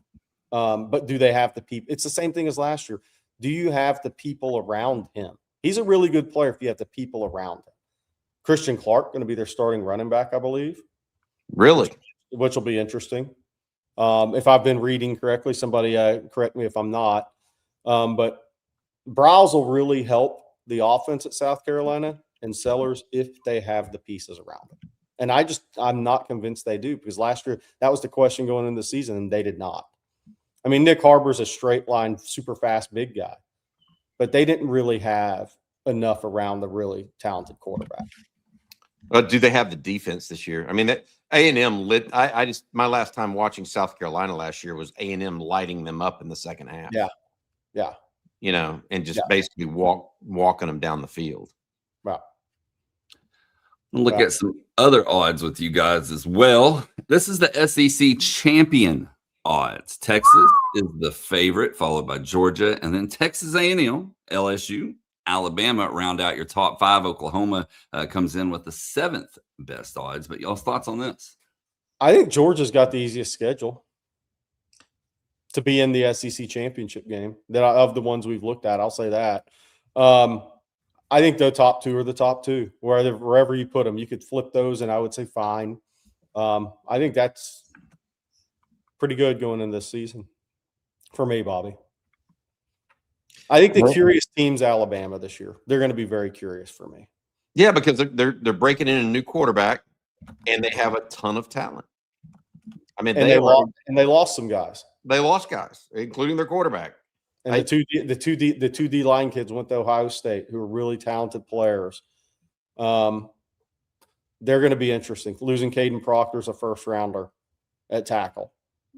But do they have the people? It's the same thing as last year. Do you have the people around him? He's a really good player if you have the people around him. Christian Clark going to be their starting running back, I believe. Really? Which will be interesting. If I've been reading correctly, somebody correct me if I'm not. But Briles will really help the offense at South Carolina and Sellers if they have the pieces around them. And I'm not convinced they do, because last year that was the question going into the season, and they did not. I mean, Nick Harbor's a straight line, super fast, big guy, but they didn't really have enough around the really talented quarterback. Do they have the defense this year? I mean, that A&M lit. My last time watching South Carolina last year was A&M lighting them up in the second half. Yeah. And just basically walking them down the field. Wow. Look at some other odds with you guys as well. This is the SEC champion odds. Texas is the favorite, followed by Georgia, and then Texas A&M, LSU, Alabama round out your top 5. Oklahoma comes in with the 7th best odds. But y'all's thoughts on this? I think Georgia's got the easiest schedule to be in the SEC championship game of the ones we've looked at. I'll say that. I think the top 2 are the top 2. Wherever you put them, you could flip those, and I would say fine. I think that's pretty good going into this season for me, Bobby. I think the curious team's Alabama this year. They're going to be very curious for me. Yeah, because they're breaking in a new quarterback, and they have a ton of talent. I mean, they lost some guys. They lost guys, including their quarterback. And the two D line kids went to Ohio State, who are really talented players. They're going to be interesting. Losing Caden Proctor's a first rounder at tackle.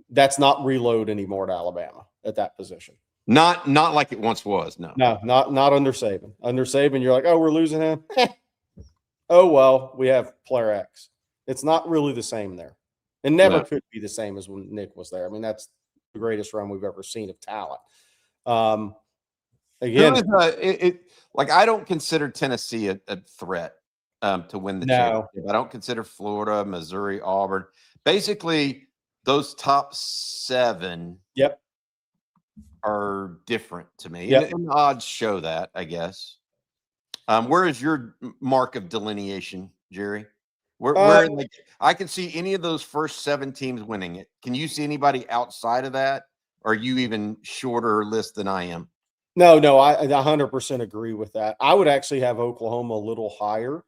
That's not reload anymore to Alabama at that position. Not like it once was. No, not under Saban. Under Saban, you're like, oh, we're losing him. Oh well, we have player X. It's not really the same there. It never could be the same as when Nick was there. I mean, that's the greatest run we've ever seen of talent. Again, I don't consider Tennessee a threat to win the championship. I don't consider Florida, Missouri, Auburn. Basically, those top 7 are different to me. And the odds show that, I guess. Where is your mark of delineation, Jerry? I can see any of those first 7 teams winning it. Can you see anybody outside of that? Or are you even shorter list than I am? No, I 100% agree with that. I would actually have Oklahoma a little higher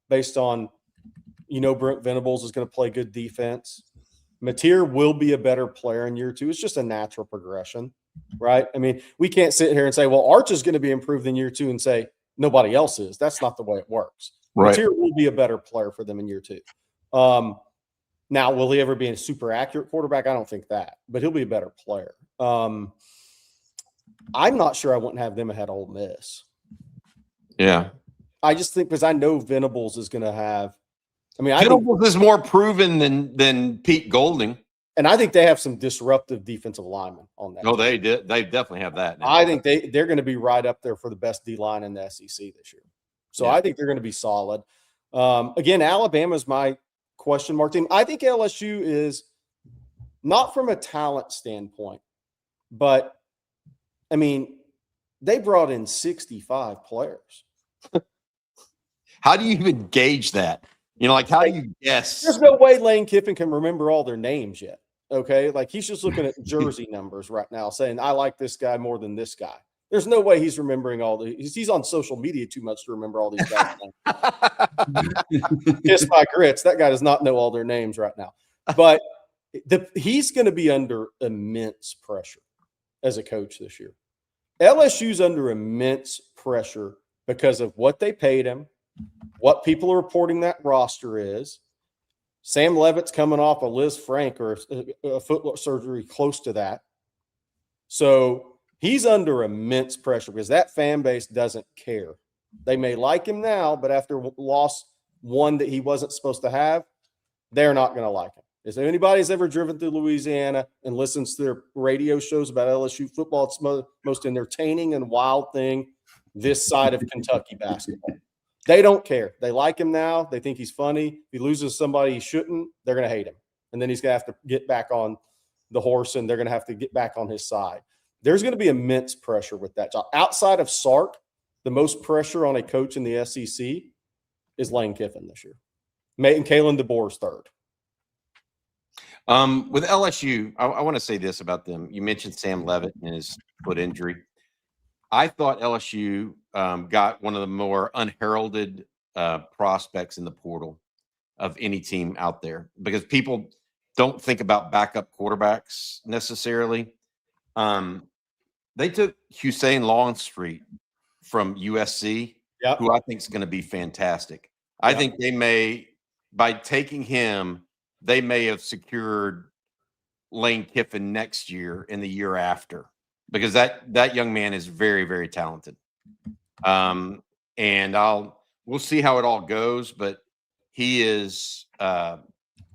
based on, Brent Venables is going to play good defense. Mateer will be a better player in year 2. It's just a natural progression, right? I mean, we can't sit here and say, well, Arch is going to be improved in year 2 and say nobody else is. That's not the way it works. Right. Mateer will be a better player for them in year 2. Now, will he ever be a super accurate quarterback? I don't think that, but he'll be a better player. I'm not sure I wouldn't have them ahead of Ole Miss. Yeah. I just think because I know Venables is going to have – Venables is more proven than Pete Golding. And I think they have some disruptive defensive linemen on that. Oh, they did. They definitely have that now. I think they're going to be right up there for the best D-line in the SEC this year. So I think they're going to be solid. Again, Alabama's my question mark team. I think LSU is not from a talent standpoint, but I mean, they brought in 65 players. How do you even gauge that? How do you guess? There's no way Lane Kiffin can remember all their names yet. Okay. Like he's just looking at jersey numbers right now saying, I like this guy more than this guy. There's no way he's remembering all he's on social media too much to remember all these guys' names. Kiss my grits. That guy does not know all their names right now. But he's going to be under immense pressure as a coach this year. LSU's under immense pressure because of what they paid him, what people are reporting that roster is. Sam Levitt's coming off a Liz Frank or a foot surgery close to that. So he's under immense pressure because that fan base doesn't care. They may like him now, but after loss one that he wasn't supposed to have, they're not going to like him. If anybody's ever driven through Louisiana and listens to their radio shows about LSU football, it's the most entertaining and wild thing this side of Kentucky basketball. They don't care. They like him now. They think he's funny. If he loses somebody he shouldn't, they're going to hate him. And then he's going to have to get back on the horse, and they're going to have to get back on his side. There's going to be immense pressure with that job. Outside of Sark, the most pressure on a coach in the SEC is Lane Kiffin this year. And Kalen DeBoer's third. With LSU, I want to say this about them. You mentioned Sam Levitt and his foot injury. I thought LSU got one of the more unheralded prospects in the portal of any team out there because people don't think about backup quarterbacks necessarily. They took Hussein Longstreet from USC, who I think is going to be fantastic. I think they may, by taking him, they may have secured Lane Kiffin next year and the year after because that young man is very, very talented. And we'll see how it all goes, but he is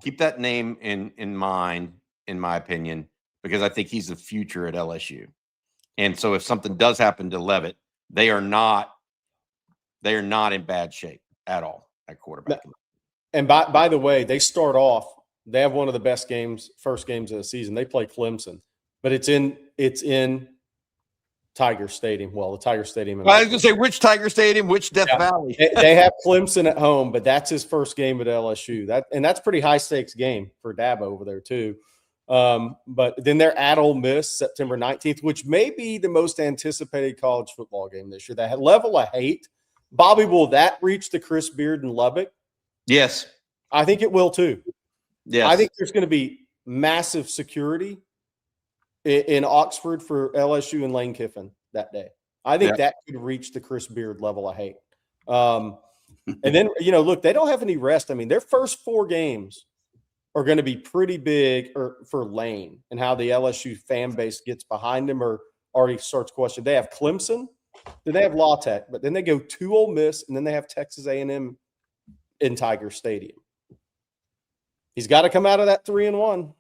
keep that name in mind, in my opinion. because I think he's the future at LSU. And so if something does happen to Levitt, they are not in bad shape at all at quarterback. And by the way, they start off, they have one of the best first games of the season. They play Clemson, but it's in Tiger Stadium. Well, the Tiger Stadium. I was going to say, which Tiger Stadium, which Death Valley? They have Clemson at home, but that's his first game at LSU. That's pretty high stakes game for Dabo over there too. But then they're at Ole Miss September 19th, which may be the most anticipated college football game this year. That level of hate, Bobby, will that reach the Chris Beard in Lubbock? Yes, I think it will too. Yes, I think there's going to be massive security in Oxford for LSU and Lane Kiffin that day. I think that could reach the Chris Beard level of hate. And then, look, they don't have any rest. I mean, their first 4 games are going to be pretty big for Lane and how the LSU fan base gets behind him or already starts questioning. They have Clemson, then they have La Tech, but then they go to Ole Miss, and then they have Texas A&M in Tiger Stadium. He's got to come out of that 3-1.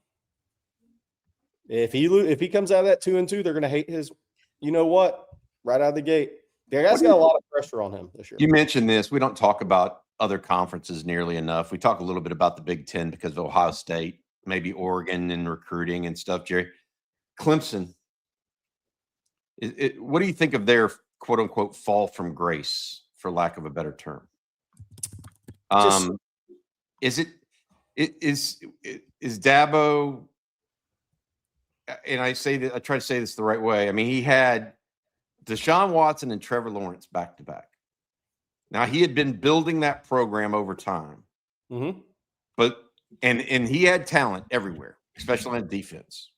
If he comes out of that 2-2, they're going to hate his. You know what? Right out of the gate, the guy's got a lot of pressure on him this year. You mentioned this. We don't talk about other conferences nearly enough. We talk a little bit about the Big Ten because of Ohio State, maybe Oregon and recruiting and stuff. Jerry, Clemson. What do you think of their quote unquote fall from grace, for lack of a better term? Is Dabo? And I say that I try to say this the right way. I mean, he had Deshaun Watson and Trevor Lawrence back to back. Now he had been building that program over time, but and he had talent everywhere, especially on defense.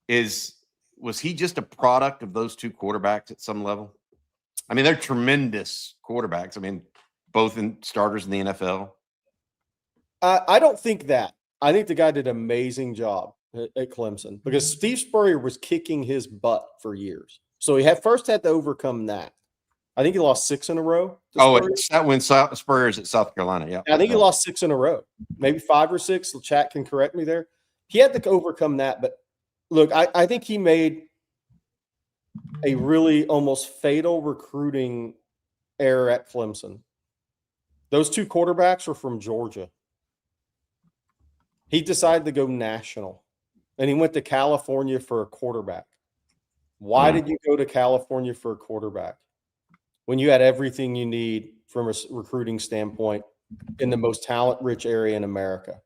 Was he just a product of those 2 quarterbacks at some level? I mean, they're tremendous quarterbacks. I mean, both in starters in the NFL. I don't think that. I think the guy did an amazing job at Clemson because Steve Spurrier was kicking his butt for years. So he first had to overcome that. I think he lost 6 in a row. It's that when Spurrier's at South Carolina. Yeah. I think he lost 6 in a row, maybe 5 or 6. The chat can correct me there. He had to overcome that. But look, I think he made a really almost fatal recruiting error at Clemson. Those 2 quarterbacks are from Georgia. He decided to go national, and he went to California for a quarterback. Why did you go to California for a quarterback when you had everything you need from a recruiting standpoint in the most talent-rich area in America?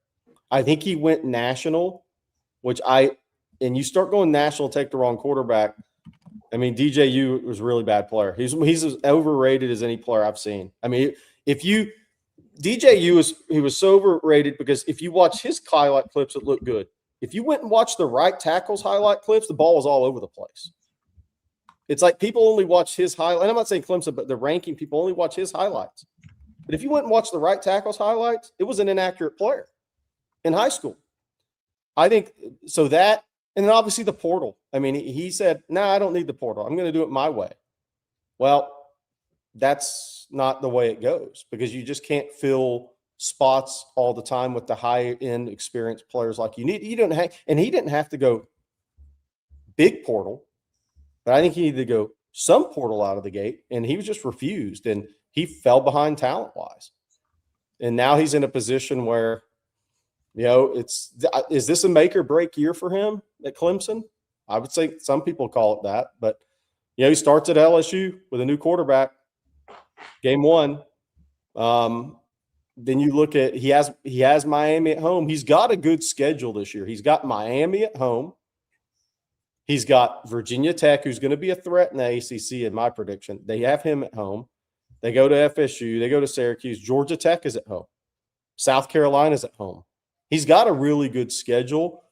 I think he went national, and you start going national, take the wrong quarterback. I mean, DJU was a really bad player. He's as overrated as any player I've seen. I mean, DJU was so overrated because if you watch his highlight clips, it looked good. If you went and watched the right tackle's highlight clips, the ball was all over the place. It's like people only watch his highlight. And I'm not saying Clemson, but the ranking, people only watch his highlights. But if you went and watched the right tackle's highlights, it was an inaccurate player in high school. I think so that, and then obviously the portal. I mean, he said, I don't need the portal. I'm going to do it my way. Well, that's not the way it goes because you just can't fill spots all the time with the high-end experienced players like you need. He didn't have to go big portal, but I think he needed to go some portal out of the gate, and he was just refused, and he fell behind talent-wise. And now he's in a position where, is this a make or break year for him at Clemson? I would say some people call it that, but he starts at LSU with a new quarterback. Game 1. Then you look at he has Miami at home. He's got a good schedule this year. He's got Miami at home. He's got Virginia Tech, who's going to be a threat in the ACC, in my prediction. They have him at home. They go to FSU. They go to Syracuse. Georgia Tech is at home. South Carolina's at home. He's got a really good schedule.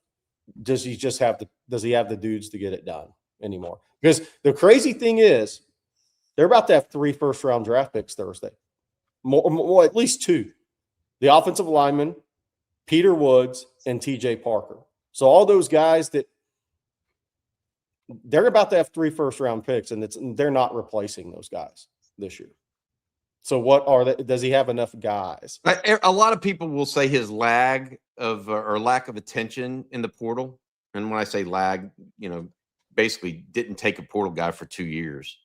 Does he have the dudes to get it done anymore? Because the crazy thing is, they're about to have 3 first-round draft picks Thursday. More, at least 2. The offensive lineman, Peter Woods, and TJ Parker. So all those guys that they're about to have 3 first-round picks, and they're not replacing those guys this year. So what are they? Does he have enough guys? A lot of people will say his lag of or lack of attention in the portal and when I say lag, basically didn't take a portal guy for 2 years.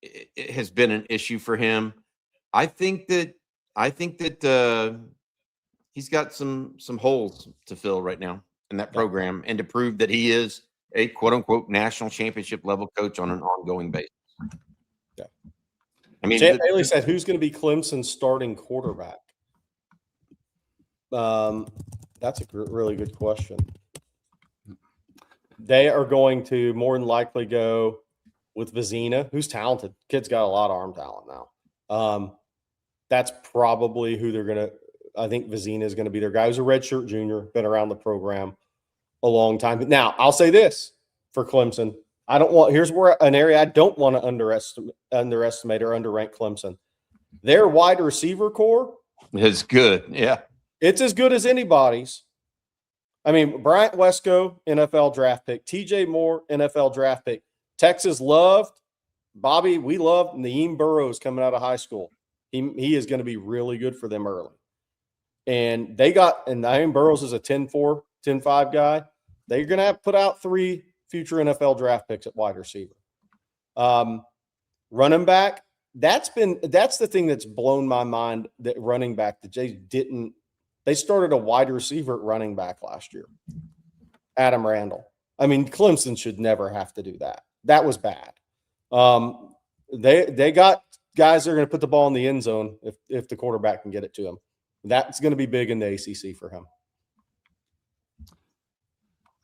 It has been an issue for him. I think that he's got some holes to fill right now in that program, and to prove that he is a quote unquote national championship level coach on an ongoing basis. Yeah. I mean, Champ Bailey said, who's going to be Clemson's starting quarterback? That's a really good question. They are going to more than likely go with Vizina, who's talented. Kid's got a lot of arm talent now. That's probably who they're going to – I think Vizina is going to be their guy. Who's a redshirt junior, been around the program a long time. But now, I'll say this for Clemson. Here's where an area I don't want to underestimate or underrank Clemson. Their wide receiver core is good. Yeah. It's as good as anybody's. I mean, Bryant Wesco, NFL draft pick. TJ Moore, NFL draft pick. Texas loved Bobby. We love Naeem Burrows coming out of high school. He is going to be really good for them early. And Naeem Burrows is a 10-4, 10-5 guy. They're going to have to put out 3 future NFL draft picks at wide receiver. Running back, that's the thing that's blown my mind, that running back that they started a wide receiver at running back last year. Adam Randall. I mean, Clemson should never have to do that. That was bad. They got guys that are going to put the ball in the end zone if the quarterback can get it to him. That's going to be big in the ACC for him.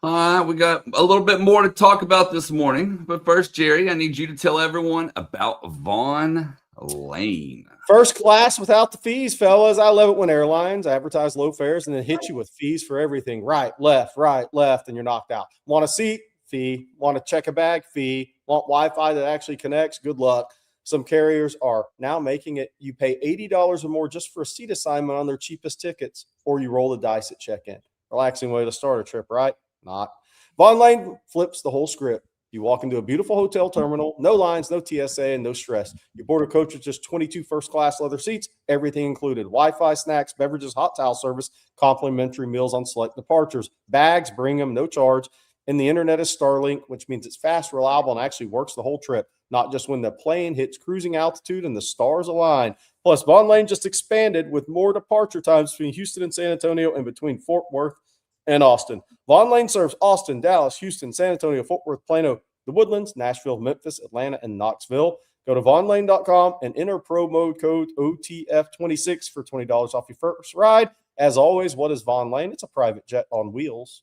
We got a little bit more to talk about this morning. But first, Jerry, I need you to tell everyone about Vaughn Lane. First class without the fees, fellas. I love it when airlines advertise low fares and then hit you with fees for everything. Right, left, and you're knocked out. Want a seat? Fee. Want to check a bag? Fee. Want Wi-Fi that actually connects? Good luck. Some carriers are now making it you pay $80 or more just for a seat assignment on their cheapest tickets, or you roll the dice at check-in. Relaxing way to start a trip, right? Not. Vaughn Lane flips the whole script. You walk into a beautiful hotel terminal, no lines, no TSA, and no stress. You board a coach with just 22 first-class leather seats, everything included. Wi-Fi, snacks, beverages, hot towel service, complimentary meals on select departures. Bags, bring them, no charge. And the internet is Starlink, which means it's fast, reliable, and actually works the whole trip, not just when the plane hits cruising altitude and the stars align. Plus, Vaughn Lane just expanded with more departure times between Houston and San Antonio and between Fort Worth and Austin. Vaughn Lane serves Austin, Dallas, Houston, San Antonio, Fort Worth, Plano, the Woodlands, Nashville, Memphis, Atlanta, and Knoxville. Go to vaughnlane.com and enter promo code OTF26 for $20 off your first ride. As always, what is Vaughn Lane? It's a private jet on wheels.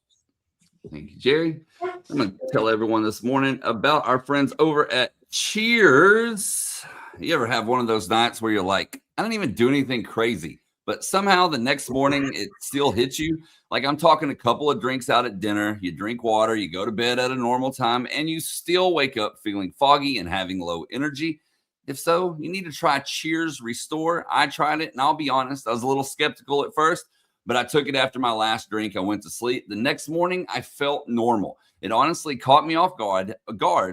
Thank you, Jerry. I'm going to tell everyone this morning about our friends over at Cheers. You ever have one of those nights where you're like, I didn't even do anything crazy, but somehow the next morning it still hits you? Like, I'm talking a couple of drinks out at dinner, you drink water, you go to bed at a normal time, and you still wake up feeling foggy and having low energy. If so, you need to try Cheers Restore. I tried it, and I'll be honest, I was a little skeptical at first, but I took it after my last drink. I went to sleep. The next morning, I felt normal. It honestly caught me off guard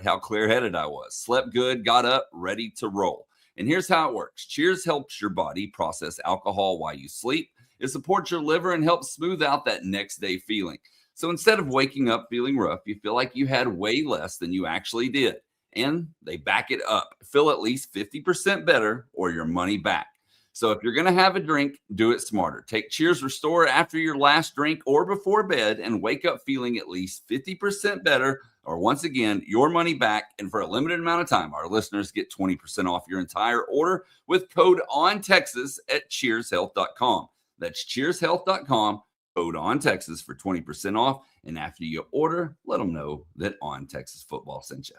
how clear-headed I was. Slept good, got up, ready to roll. And here's how it works. Cheers helps your body process alcohol while you sleep. It supports your liver and helps smooth out that next day feeling. So instead of waking up feeling rough, you feel like you had way less than you actually did. And they back it up. Feel at least 50% better or your money back. So if you're going to have a drink, do it smarter. Take Cheers Restore after your last drink or before bed and wake up feeling at least 50% better, or once again, your money back. And for a limited amount of time, our listeners get 20% off your entire order with code ONTexas at cheershealth.com. That's cheershealth.com, code ONTexas for 20% off. And after you order, let them know that On Texas Football sent you.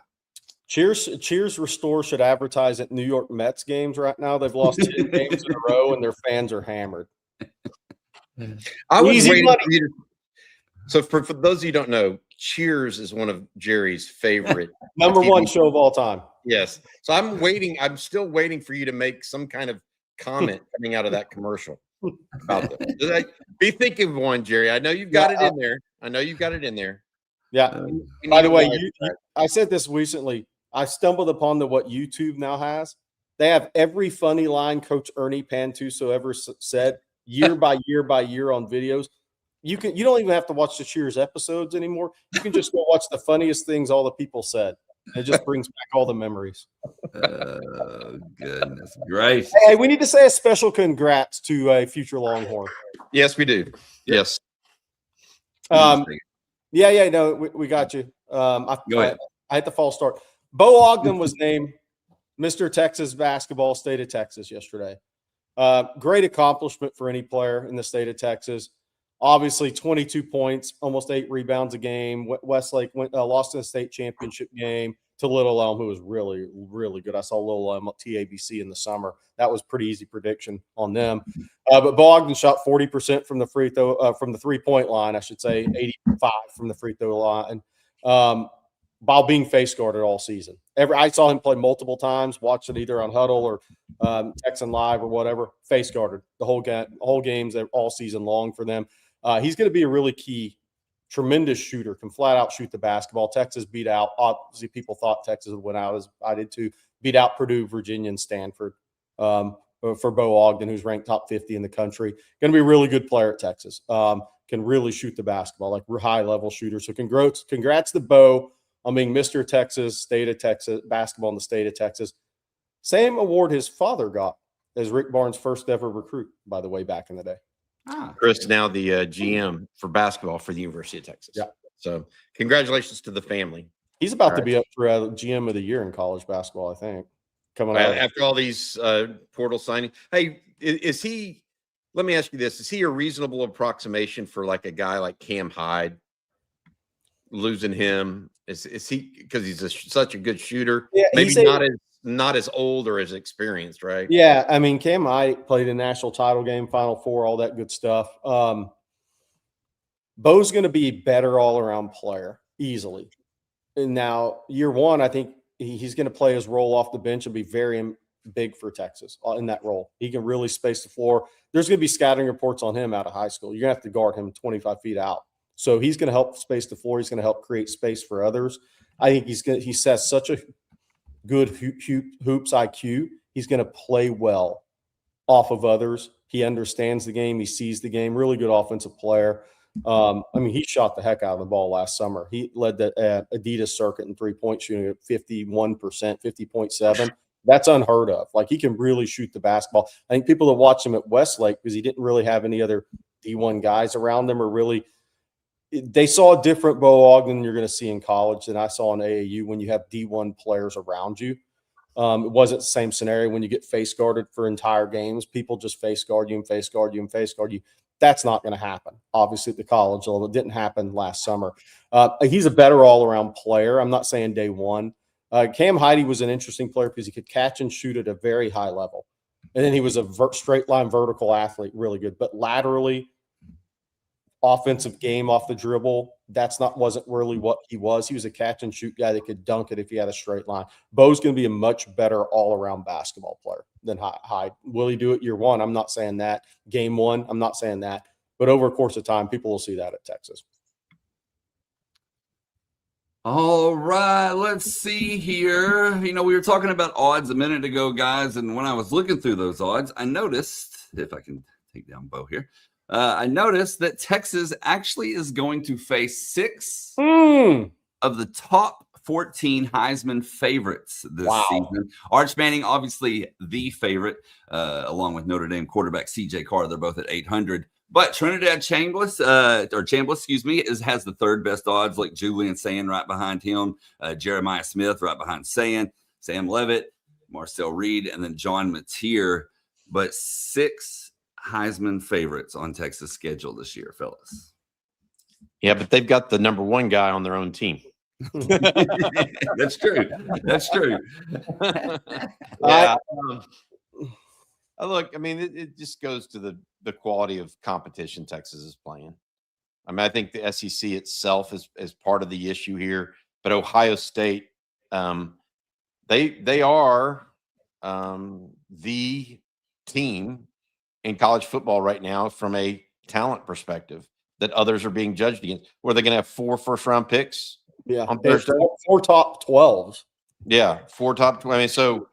Cheers Restore should advertise at New York Mets games right now. They've lost 10 games in a row, and their fans are hammered. I was Easy waiting money. for you to. So for those of you who don't know, Cheers is one of Jerry's favorite Number TV one show of all time. Yes. So I'm still waiting for you to make some kind of comment coming out of that commercial about this. Be thinking of one, Jerry. I know you've got it in there. Yeah. By the way, I said this recently. I stumbled upon what YouTube now has. They have every funny line Coach Ernie Pantuso ever said year by year by year on videos. You don't even have to watch the Cheers episodes anymore. You can just go watch the funniest things all the people said. It just brings back all the memories. Goodness gracious. Hey, we need to say a special congrats to a future Longhorn. Yes, we do. Yes. Yeah, no, we got you. Go ahead. I had the false start. Bo Ogden was named Mr. Texas Basketball State of Texas yesterday. Great accomplishment for any player in the state of Texas. Obviously, 22 points, almost 8 rebounds a game. Westlake lost in the state championship game to Little Elm, who was really, really good. I saw Little Elm at TABC in the summer. That was pretty easy prediction on them. But Bo Ogden shot 40% from the free throw, from the 3-point line, I should say, 85 from the free throw line, while being face guarded all season. I saw him play multiple times, watched it either on Huddle or Texan Live or whatever. Face guarded the whole games all season long for them. He's going to be a really key, tremendous shooter, can flat out shoot the basketball. Texas beat out, obviously people thought Texas would win out, as I did too, beat out Purdue, Virginia, and Stanford for Bo Ogden, who's ranked top 50 in the country. Going to be a really good player at Texas. Can really shoot the basketball, like high-level shooter. So congrats to Bo on being Mr. Texas, State of Texas, basketball in the state of Texas. Same award his father got as Rick Barnes' first ever recruit, by the way, back in the day. Chris, now the GM for basketball for the University of Texas. Yeah. So congratulations to the family. He's about to be up for GM of the year in college basketball, I think. Coming out after all these portal signings. Hey, is he? Let me ask you this: is he a reasonable approximation for like a guy like Cam Hyde? Losing him is he because he's such a good shooter? Yeah, maybe not as old or as experienced, right? Yeah, I mean, Cam Hyde played a national title game, Final Four, all that good stuff. Bo's going to be a better all-around player easily. And now, year one, I think he's going to play his role off the bench and be very big for Texas in that role. He can really space the floor. There's going to be scouting reports on him out of high school. You're going to have to guard him 25 feet out. So he's going to help space the floor. He's going to help create space for others. I think he says such a good hoops IQ. He's going to play well off of others. He understands the game. He sees the game. Really good offensive player. I mean, he shot the heck out of the ball last summer. He led the Adidas circuit in three-point shooting at 51%, 50.7. That's unheard of. Like, he can really shoot the basketball. I think people that watch him at Westlake, because he didn't really have any other D1 guys around them, they saw a different Bo Ogden you're going to see in college than I saw in AAU when you have D1 players around you. It wasn't the same scenario when you get face guarded for entire games. People just face guard you and face guard you and face guard you. That's not going to happen, obviously, at the college level. It didn't happen last summer. He's a better all-around player. I'm not saying day one. Cam Hyde was an interesting player because he could catch and shoot at a very high level. And then he was a straight-line vertical athlete, really good. But laterally, offensive game off the dribble, wasn't really what he was. He was a catch-and-shoot guy that could dunk it if he had a straight line. Bo's going to be a much better all-around basketball player than Hyde. Will he do it year one? I'm not saying that. Game one, I'm not saying that. But over a course of time, people will see that at Texas. All right, let's see here. We were talking about odds a minute ago, guys, and when I was looking through those odds, I noticed, if I can take down Bo here, I noticed that Texas actually is going to face 6 of the top 14 Heisman favorites this season. Arch Manning, obviously the favorite, along with Notre Dame quarterback C.J. Carr. They're both at 800. But Trinidad Chambliss, has the third best odds, like Julian Sayin right behind him, Jeremiah Smith right behind Sayin, Sam Levitt, Marcel Reed, and then John Mateer. But 6 Heisman favorites on Texas' schedule this year, fellas. Yeah, but they've got the number 1 guy on their own team. That's true. That's true. Yeah. Look, I mean, it just goes to the quality of competition Texas is playing. I mean, I think the SEC itself is part of the issue here, but Ohio State, they are the team in college football right now from a talent perspective that others are being judged against. Were they going to have 4 first-round picks? Yeah, on Thursday? 4 top 12s. Yeah, 4 top 12. I mean, so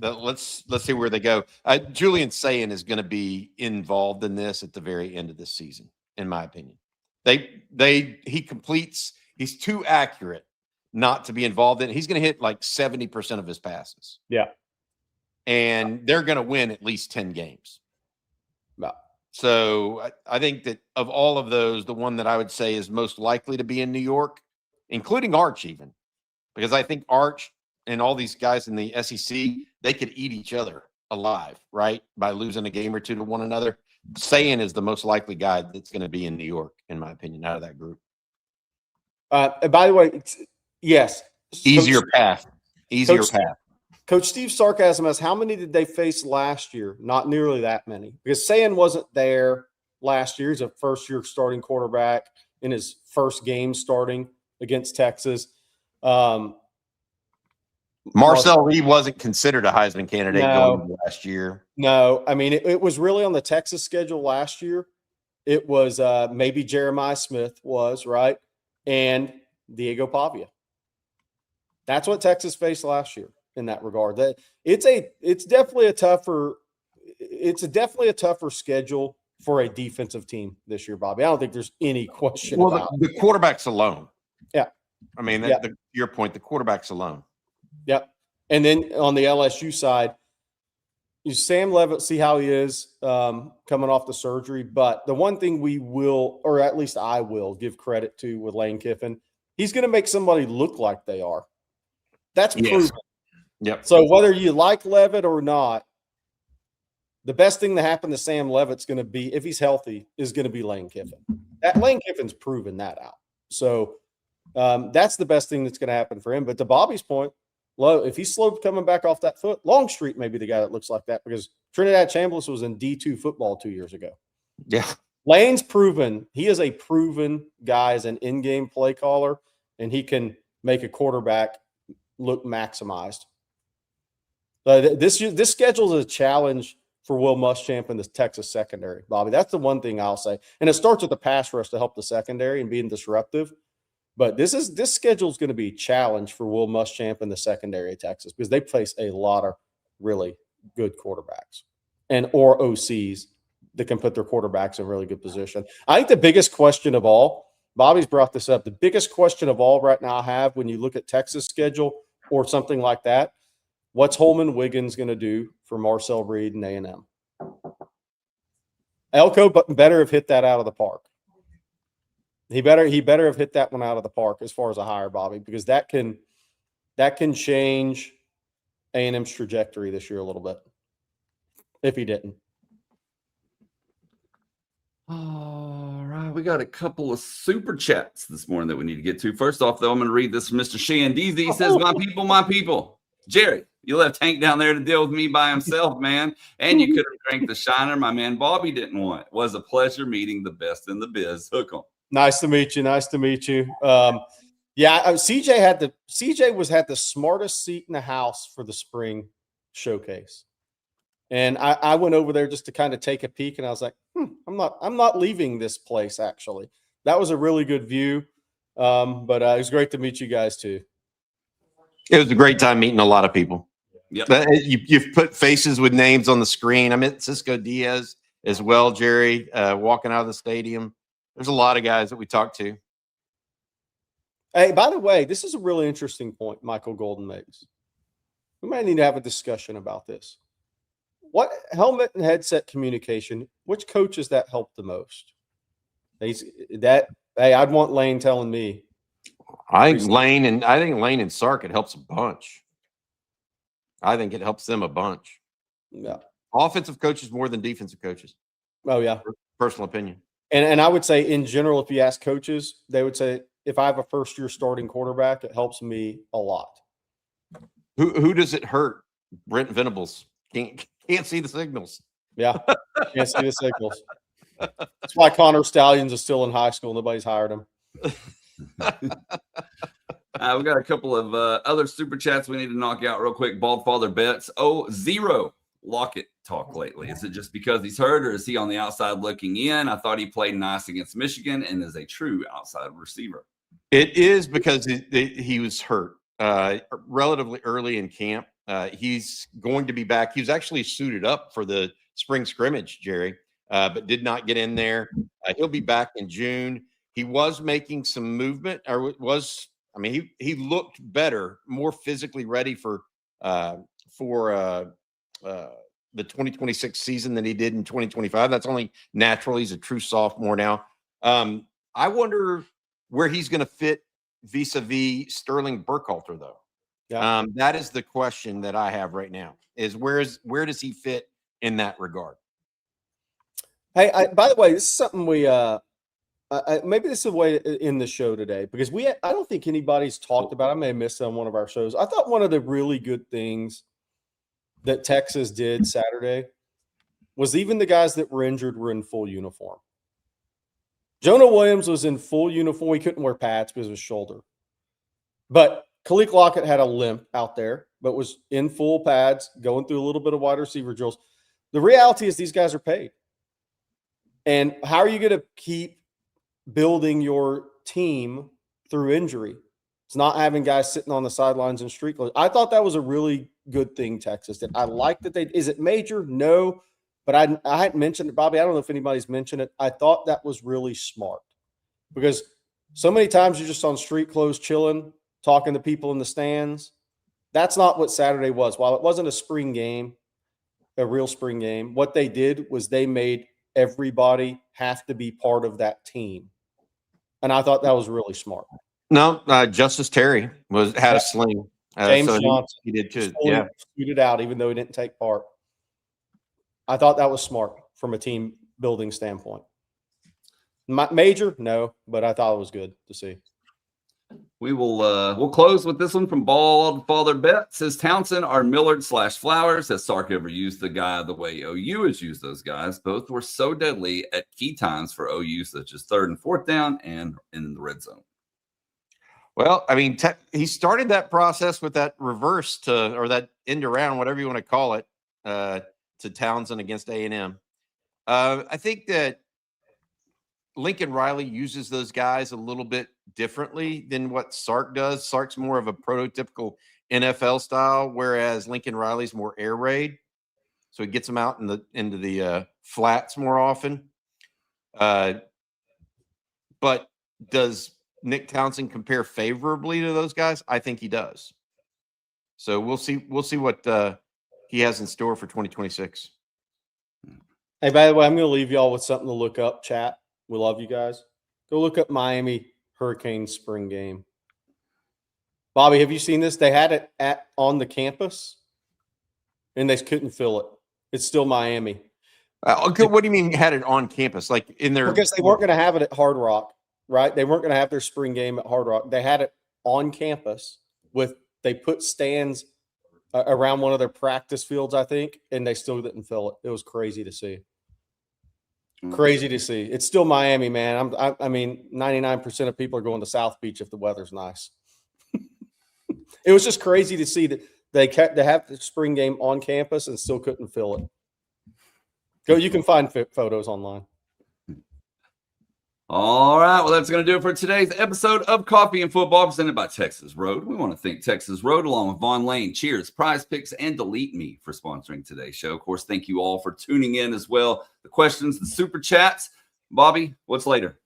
Let's see where they go. Julian Sayin is going to be involved in this at the very end of this season, in my opinion. He completes. He's too accurate not to be involved in it. He's going to hit like 70% of his passes. Yeah. And they're going to win at least 10 games. Yeah. So I think that of all of those, the one that I would say is most likely to be in New York, including Arch even, because I think Arch and all these guys in the SEC, they could eat each other alive, right? By losing a game or two to one another. Sayin is the most likely guy that's going to be in New York, in my opinion, out of that group. And by the way, yes. Easier path. Coach Steve Sarcasm asks, how many did they face last year? Not nearly that many, because Sayin wasn't there last year. He's a first-year starting quarterback in his first game starting against Texas. Marcel Reed wasn't considered a Heisman candidate going into last year. No, I mean, it was really on the Texas schedule last year. It was maybe Jeremiah Smith was, right? And Diego Pavia. That's what Texas faced last year in that regard. It's definitely a tougher schedule for a defensive team this year, Bobby. I don't think there's any question about the quarterbacks alone. Yeah. I mean, your point, the quarterbacks alone. Yep. And then on the LSU side, you Sam Levitt, see how he is coming off the surgery. But the one thing we will, or at least I will, give credit to with Lane Kiffin, he's going to make somebody look like they are. That's proven. Yep. So whether you like Levitt or not, the best thing to happen to Sam Levitt's going to be, if he's healthy, is going to be Lane Kiffin. Lane Kiffin's proven that out. So that's the best thing that's going to happen for him. But to Bobby's point, if he's slow coming back off that foot, Longstreet may be the guy that looks like that, because Trinidad Chambliss was in D2 football 2 years ago. Yeah. Lane's proven. He is a proven guy as an in-game play caller, and he can make a quarterback look maximized. This schedule is a challenge for Will Muschamp and the Texas secondary, Bobby. That's the one thing I'll say. And it starts with the pass rush to help the secondary and being disruptive. But this schedule is going to be a challenge for Will Muschamp and the secondary of Texas, because they face a lot of really good quarterbacks or OCs that can put their quarterbacks in really good position. I think the biggest question of all, Bobby's brought this up, the biggest question of all right now I have when you look at Texas schedule or something like that, what's Holman Wiggins going to do for Marcel Reed and A&M? Elko better have hit that out of the park. He better have hit that one out of the park as far as a hire, Bobby, because that can change A&M's trajectory this year a little bit if he didn't. All right, we got a couple of super chats this morning that we need to get to. First off, though, I'm going to read this from Mr. Shandeezy. He says, my people. Jerry, you left Hank down there to deal with me by himself, man. And you could have drank the shiner my man Bobby didn't want. It was a pleasure meeting the best in the biz. Hook 'em. Nice to meet you. CJ had the smartest seat in the house for the spring showcase. And I went over there just to kind of take a peek, and I was like, I'm not leaving this place, actually. That was a really good view. But it was great to meet you guys too. It was a great time meeting a lot of people. Yep. You've put faces with names on the screen. I met Cisco Diaz as well, Jerry, walking out of the stadium. There's a lot of guys that we talked to. Hey, by the way, this is a really interesting point Michael Golden makes. We might need to have a discussion about this. What helmet and headset communication, which coaches that helped the most? I'd want Lane telling me. I think Lane and Sark, it helps a bunch. I think it helps them a bunch. Yeah. Offensive coaches more than defensive coaches. Oh, yeah. Personal opinion. And I would say in general, if you ask coaches, they would say if I have a first-year starting quarterback, it helps me a lot. Who does it hurt? Brent Venables can't see the signals. Yeah, can't see the signals. That's why Connor Stallions is still in high school. Nobody's hired him. We got a couple of other super chats we need to knock out real quick. Bald Father Bets. Zero Lockett talk lately. Is it just because he's hurt, or is he on the outside looking in? I thought he played nice against Michigan and is a true outside receiver. It is because he was hurt relatively early in camp. He's going to be back. He was actually suited up for the spring scrimmage, Jerry, but did not get in there. He'll be back in June. He was making some movement, he looked better, more physically ready for the 2026 season than he did in 2025. That's only natural. He's a true sophomore now. I wonder where he's going to fit vis-a-vis Sterling Burkhalter, though. Yeah. That is the question that I have right now, is where does he fit in that regard? Hey, by the way, this is something we maybe this is a way to end the show today, because I don't think anybody's talked about. I may have missed it on one of our shows. I thought one of the really good things that Texas did Saturday was even the guys that were injured were in full uniform. Jonah Williams was in full uniform. He couldn't wear pads because of his shoulder. But Khalil Lockett had a limp out there, but was in full pads, going through a little bit of wide receiver drills. The reality is these guys are paid. And how are you going to keep building your team through injury? It's not having guys sitting on the sidelines and street clothes. I thought that was a really good thing Texas did. I like that is it major? No. But I hadn't mentioned it, Bobby. I don't know if anybody's mentioned it. I thought that was really smart, because so many times you're just on street clothes chilling, talking to people in the stands. That's not what Saturday was. While it wasn't a spring game, a real spring game, what they did was they made everybody have to be part of that team. And I thought that was really smart. No, Justice Terry had a sling. James Johnson. He did too. Yeah. Scooted out, even though he didn't take part. I thought that was smart from a team building standpoint. Major, no, but I thought it was good to see. We'll close with this one from Bald Father Bet. Says Townsend are Millard/Flowers. Has Sark ever used the guy the way OU has used those guys? Both were so deadly at key times for OU, such as 3rd and 4th down and in the red zone. Well, I mean, he started that process with that reverse or that end around, whatever you want to call it, to Townsend against A&M. I think that Lincoln Riley uses those guys a little bit differently than what Sark does. Sark's more of a prototypical NFL style, whereas Lincoln Riley's more air raid. So he gets them out into the flats more often. But does Nick Townsend compare favorably to those guys? I think he does. So we'll see what he has in store for 2026. Hey, by the way, I'm going to leave y'all with something to look up, chat. We love you guys. Go look up Miami Hurricanes spring game. Bobby, have you seen this? They had it on the campus, and they couldn't fill it. It's still Miami. Okay, what do you mean had it on campus? Like in their – Because they weren't going to have it at Hard Rock, right? They weren't going to have their spring game at Hard Rock. They had it on campus they put stands around one of their practice fields, I think, and they still didn't fill it. It was crazy to see. Crazy to see. It's still Miami, man. I mean, 99% of people are going to South Beach if the weather's nice. It was just crazy to see that they have the spring game on campus and still couldn't fill it. You can find photos online. All right. Well, that's going to do it for today's episode of Coffee and Football, presented by Texas Road. We want to thank Texas Road along with Vaughn Lane, Cheers, Prize Picks, and Delete Me for sponsoring today's show. Of course, thank you all for tuning in as well. The questions, the super chats. Bobby, what's later?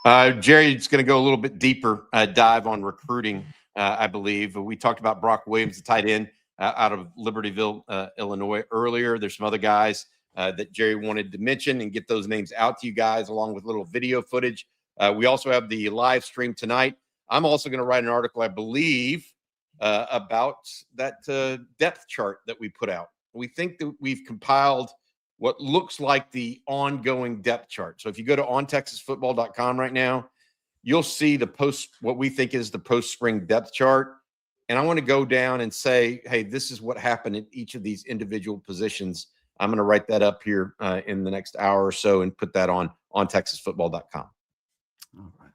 Jerry's going to go a little bit deeper dive on recruiting, I believe. We talked about Brock Williams, the tight end out of Libertyville, Illinois earlier. There's some other guys that Jerry wanted to mention and get those names out to you guys along with little video footage. We also have the live stream tonight. I'm also going to write an article, I believe, about that depth chart that we put out. We think that we've compiled what looks like the ongoing depth chart. So if you go to ontexasfootball.com right now, you'll see what we think is the post-spring depth chart. And I want to go down and say, hey, this is what happened in each of these individual positions. I'm going to write that up here in the next hour or so and put that on texasfootball.com. All right.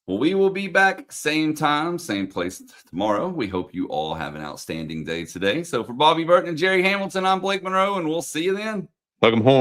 Well, we will be back same time, same place tomorrow. We hope you all have an outstanding day today. So for Bobby Burton and Jerry Hamilton, I'm Blake Monroe, and we'll see you then. Plug 'em home.